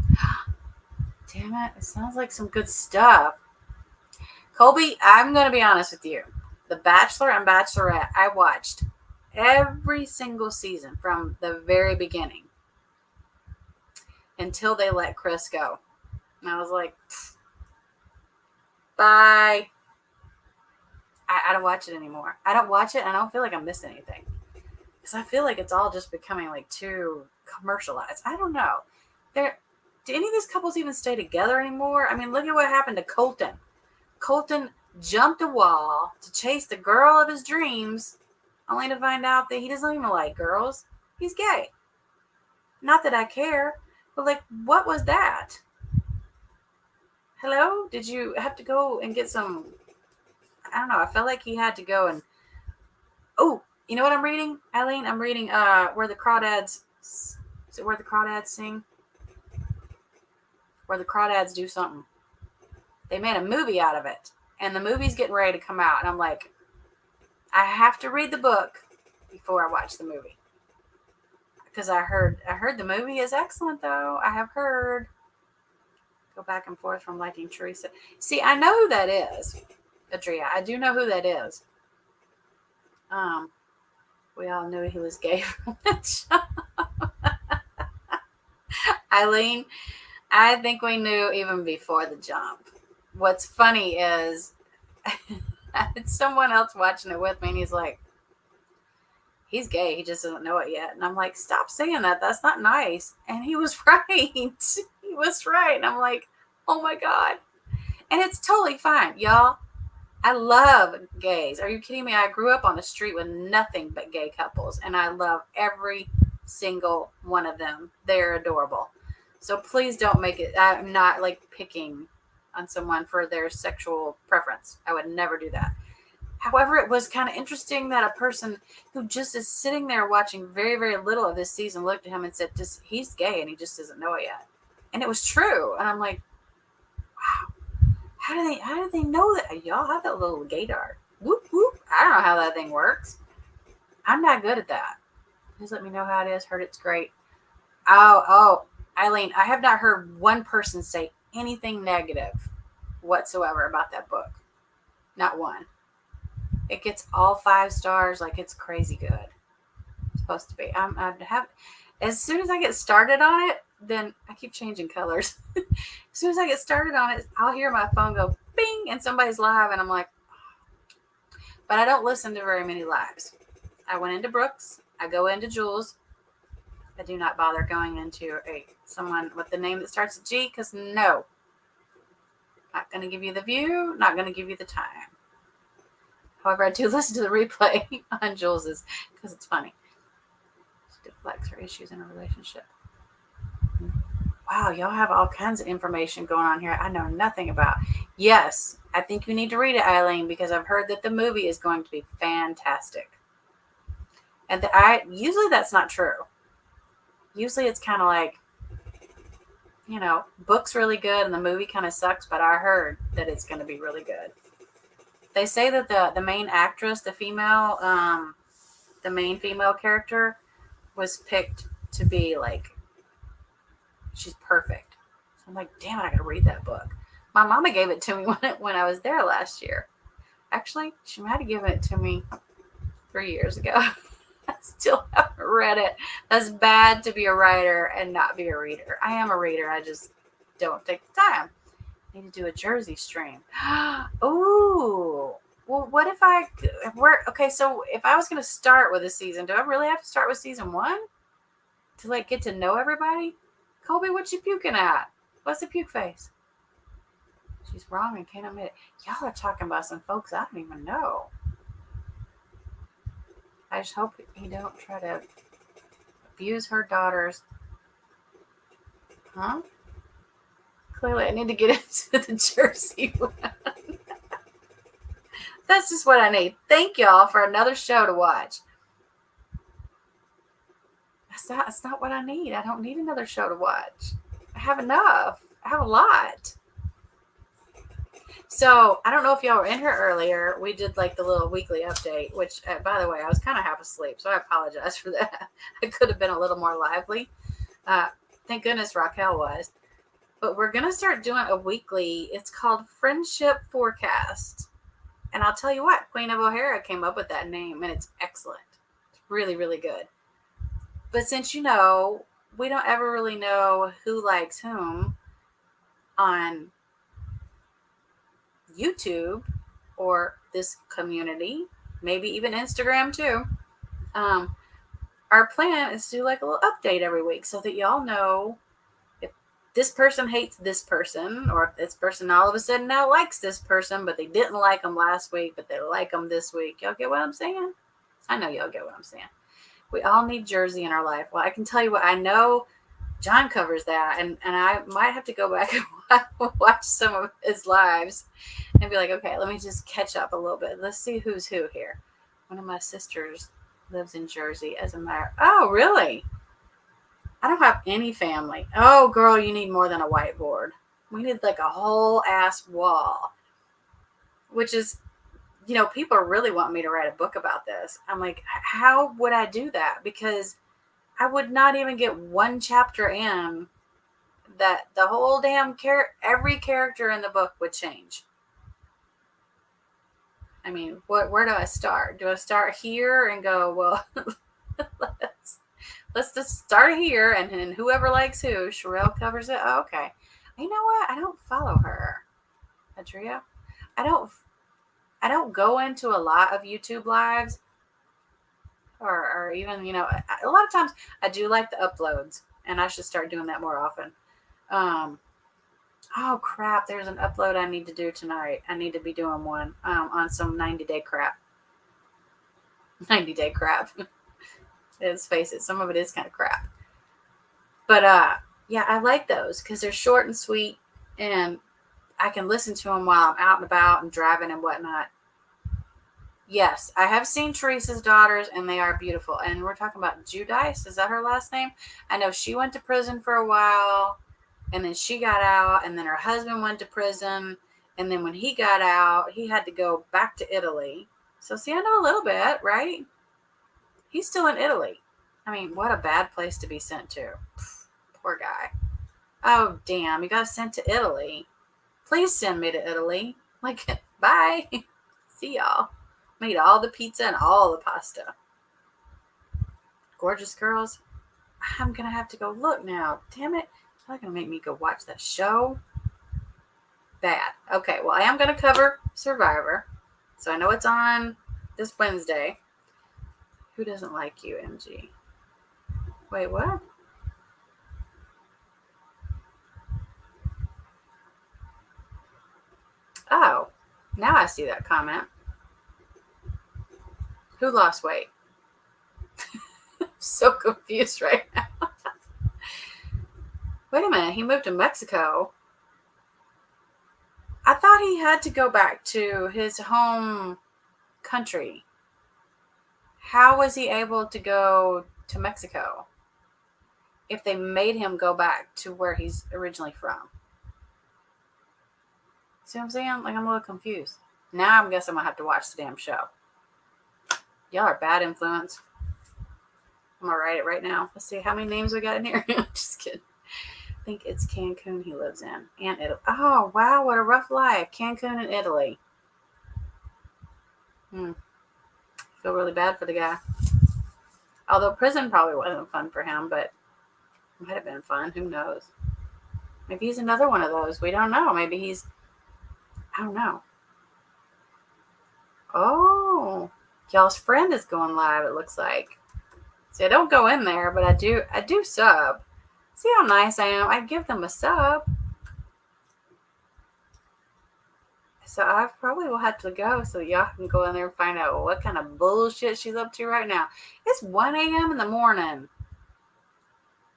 Damn it. It sounds like some good stuff. Colby, I'm going to be honest with you. The Bachelor and Bachelorette, I watched every single season from the very beginning until they let Chris go. And I was like, bye. I don't watch it anymore. I don't watch it and I don't feel like I'm missing anything. Because I feel like it's all just becoming like too commercialized. I don't know. Do any of these couples even stay together anymore? I mean, look at what happened to Colton. Colton jumped a wall to chase the girl of his dreams, only to find out that he doesn't even like girls. He's gay. Not that I care, but like, what was that? Hello? Did you have to go and get some? I don't know. I felt like he had to go and. Oh, you know what I'm reading, Eileen? I'm reading Where the Crawdads. Is it Where the Crawdads Sing? Where the Crawdads Do Something. They made a movie out of it, and the movie's getting ready to come out. And I'm like, I have to read the book before I watch the movie because I heard the movie is excellent. Though I have heard. Go back and forth from liking Teresa. See, I know who that is, Adria. I do know who that is. We all knew he was gay from the jump. Eileen, I think we knew even before the jump. What's funny is it's someone else watching it with me, and he's like, he's gay. He just doesn't know it yet. And I'm like, stop saying that. That's not nice. And he was right. He was right. And I'm like, oh my God. And it's totally fine, y'all. I love gays. Are you kidding me? I grew up on the street with nothing but gay couples, and I love every single one of them. They're adorable. So please don't make it. I'm not like picking on someone for their sexual preference. I would never do that. However, it was kind of interesting that a person who just is sitting there watching very, very little of this season looked at him and said, he's gay and he just doesn't know it yet. And it was true. And I'm like, wow. How do they know that? Y'all have that little gaydar. Whoop, whoop. I don't know how that thing works. I'm not good at that. Please let me know how it is. Heard it's great. Oh, Eileen, I have not heard one person say anything negative whatsoever about that book. Not one. It gets all 5 stars. Like, it's crazy good. It's supposed to be. I have, as soon as I get started on it, then I keep changing colors. As soon as I get started on it, I'll hear my phone go bing and somebody's live, and I'm like, but I don't listen to very many lives. I went into Brooks. I go into Jules. I do not bother going into someone with the name that starts with G, because no, not going to give you the view, not going to give you the time. However, I do listen to the replay on Jules's because it's funny. Deflects her issues in a relationship. Wow, y'all have all kinds of information going on here I know nothing about. Yes, I think you need to read it, Eileen, because I've heard that the movie is going to be fantastic. And usually that's not true. Usually it's kind of like, book's really good and the movie kind of sucks, but I heard that it's going to be really good. They say that the main actress, the main female character, was picked to be like, she's perfect. So I'm like, damn it, I gotta read that book. My mama gave it to me when I was there last year. Actually, she might have given it to me 3 years ago. I still haven't read it. That's bad to be a writer and not be a reader. I am a reader. I just don't take the time. I need to do a Jersey stream. Ooh. Well, what if okay, so if I was going to start with a season, do I really have to start with season 1? To like get to know everybody? Colby, what you puking at? What's the puke face? She's wrong and can't admit it. Y'all are talking about some folks I don't even know. I just hope he don't try to abuse her daughters. Huh? Clearly, I need to get into the Jersey one. That's just what I need. Thank y'all for another show to watch. That's not what I need. I don't need another show to watch. I have enough. I have a lot. So, I don't know if y'all were in here earlier. We did like the little weekly update, which, by the way, I was kind of half asleep, so I apologize for that. I could have been a little more lively. Thank goodness Raquel was. But we're going to start doing a weekly. It's called Friendship Forecast. And I'll tell you what, Queen of O'Hara came up with that name, and it's excellent. It's really, really good. But since we don't ever really know who likes whom on YouTube or this community, maybe even Instagram too, our plan is to do like a little update every week so that y'all know if this person hates this person, or if this person all of a sudden now likes this person, but they didn't like them last week, but they like them this week. Y'all get what I'm saying? I know y'all get what I'm saying. We all need Jersey in our life. Well, I can tell you what, I know John covers that, and I might have to go back and watch some of his lives and be like, okay, let me just catch up a little bit. Let's see who's who here. One of my sisters lives in Jersey as a matter. Oh, really? I don't have any family. Oh, girl, you need more than a whiteboard. We need like a whole ass wall, which is, people really want me to write a book about this. I'm like, how would I do that? Because I would not even get one chapter in that the whole damn every character in the book would change. I mean, where do I start? Do I start here and go, well, let's just start here, and then whoever likes who, Sherelle covers it. Oh, okay. You know what? I don't follow her. Adria? I don't go into a lot of YouTube lives, or even, a lot of times I do like the uploads, and I should start doing that more often. Oh crap, there's an upload I need to do tonight. I need to be doing one on some 90-day crap. 90-day crap. Let's face it, some of it is kind of crap. But yeah, I like those because they're short and sweet, and I can listen to them while I'm out and about and driving and whatnot. Yes, I have seen Teresa's daughters, and they are beautiful. And we're talking about Judice. Is that her last name? I know she went to prison for a while, and then she got out, and then her husband went to prison. And then when he got out, he had to go back to Italy. So see, I know a little bit, right? He's still in Italy. I mean, what a bad place to be sent to. Poor guy. Oh, damn, you got sent to Italy. Please send me to Italy. Like, bye. See y'all. Made all the pizza and all the pasta. Gorgeous girls. I'm going to have to go look now. Damn it. You're going to make me go watch that show. Bad. Okay, well, I am going to cover Survivor. So I know it's on this Wednesday. Who doesn't like you, MG? Wait, what? Oh, now I see that comment. Who lost weight? I'm so confused right now. Wait a minute, he moved to Mexico. I thought he had to go back to his home country. How was he able to go to Mexico if they made him go back to where he's originally from? See what I'm saying? Like, I'm a little confused. Now I guess I'm going to have to watch the damn show. Y'all are bad influence. I'm going to write it right now. Let's see how many names we got in here. Just kidding. I think it's Cancun he lives in. And Italy. Oh, wow. What a rough life. Cancun and Italy. Feel really bad for the guy. Although prison probably wasn't fun for him, but it might have been fun. Who knows? Maybe he's another one of those. We don't know. Maybe he's... I don't know. Oh, y'all's friend is going live, it looks like. See, I don't go in there, but I do sub. See how nice I am? I give them a sub. So I probably will have to go so y'all can go in there and find out what kind of bullshit she's up to right now. It's 1 a.m. in the morning.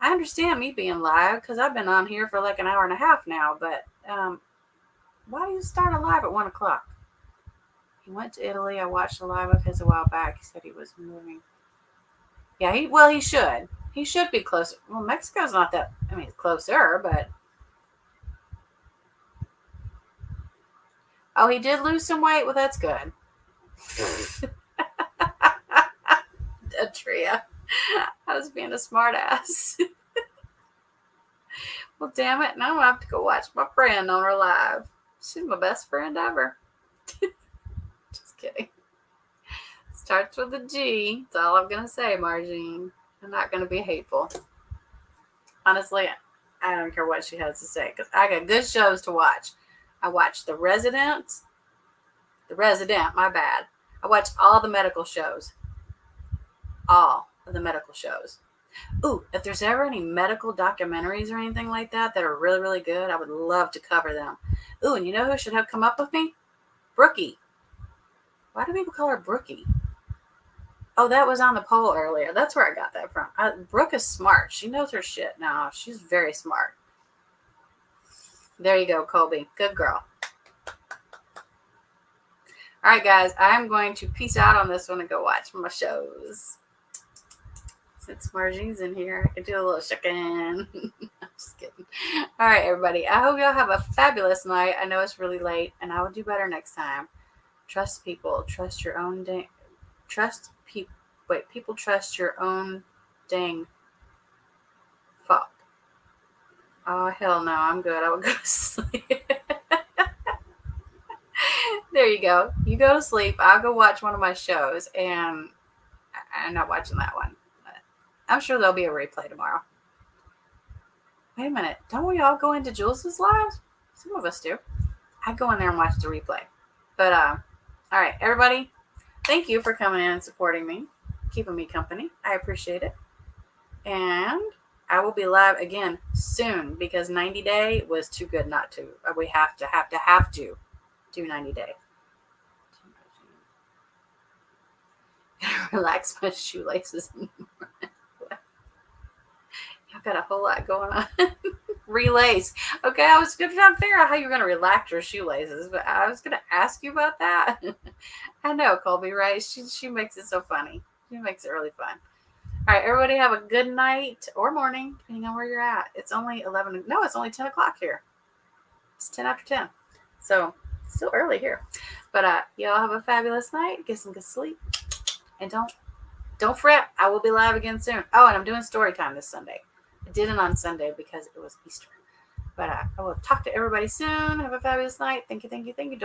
I understand me being live because I've been on here for like an hour and a half now, but why do you start a live at 1 o'clock? He went to Italy. I watched a live of his a while back. He said he was moving. Yeah, he should. He should be closer. Well, Mexico's not that, I mean, it's closer, but. Oh, he did lose some weight? Well, that's good. Tria. I was being a smart ass. Well, damn it. Now I'm going to have to go watch my friend on her live. She's my best friend ever. Just kidding. Starts with a G. That's all I'm going to say, Margine. I'm not going to be hateful. Honestly, I don't care what she has to say because I got good shows to watch. I watched The Resident, my bad. I watched all the medical shows. All of the medical shows. Ooh, if there's ever any medical documentaries or anything like that are really, really good, I would love to cover them. Ooh, and you know who should have come up with me? Brookie. Why do people call her Brookie? Oh, that was on the poll earlier. That's where I got that from. Brooke is smart. She knows her shit now. She's very smart. There you go, Colby. Good girl. All right, guys. I'm going to peace out on this one and go watch my shows. Since Margine's in here, I can do a little shaking. I'm just kidding. All right, everybody. I hope y'all have a fabulous night. I know it's really late, and I will do better next time. Trust people. Trust your own dang. Trust people. Wait, people trust your own dang. Fuck. Oh, hell no. I'm good. I will go to sleep. There you go. You go to sleep. I'll go watch one of my shows, and I'm not watching that one. I'm sure there'll be a replay tomorrow. Wait a minute. Don't we all go into Jules's lives? Some of us do. I go in there and watch the replay. But, all right, everybody, thank you for coming in and supporting me, keeping me company. I appreciate it. And I will be live again soon because 90 Day was too good not to. We have to do 90 Day. Relax my shoelaces. I've got a whole lot going on. Relace. Okay, I was trying to figure out how you were going to relax your shoelaces, but I was going to ask you about that. I know, Colby, right? She makes it so funny. She makes it really fun. All right, everybody have a good night or morning, depending on where you're at. It's only 10 o'clock here. It's 10 after 10. So, it's still early here. But y'all have a fabulous night. Get some good sleep. And don't fret. I will be live again soon. Oh, and I'm doing story time this Sunday. I did it on Sunday because it was Easter. But I will talk to everybody soon. Have a fabulous night. Thank you.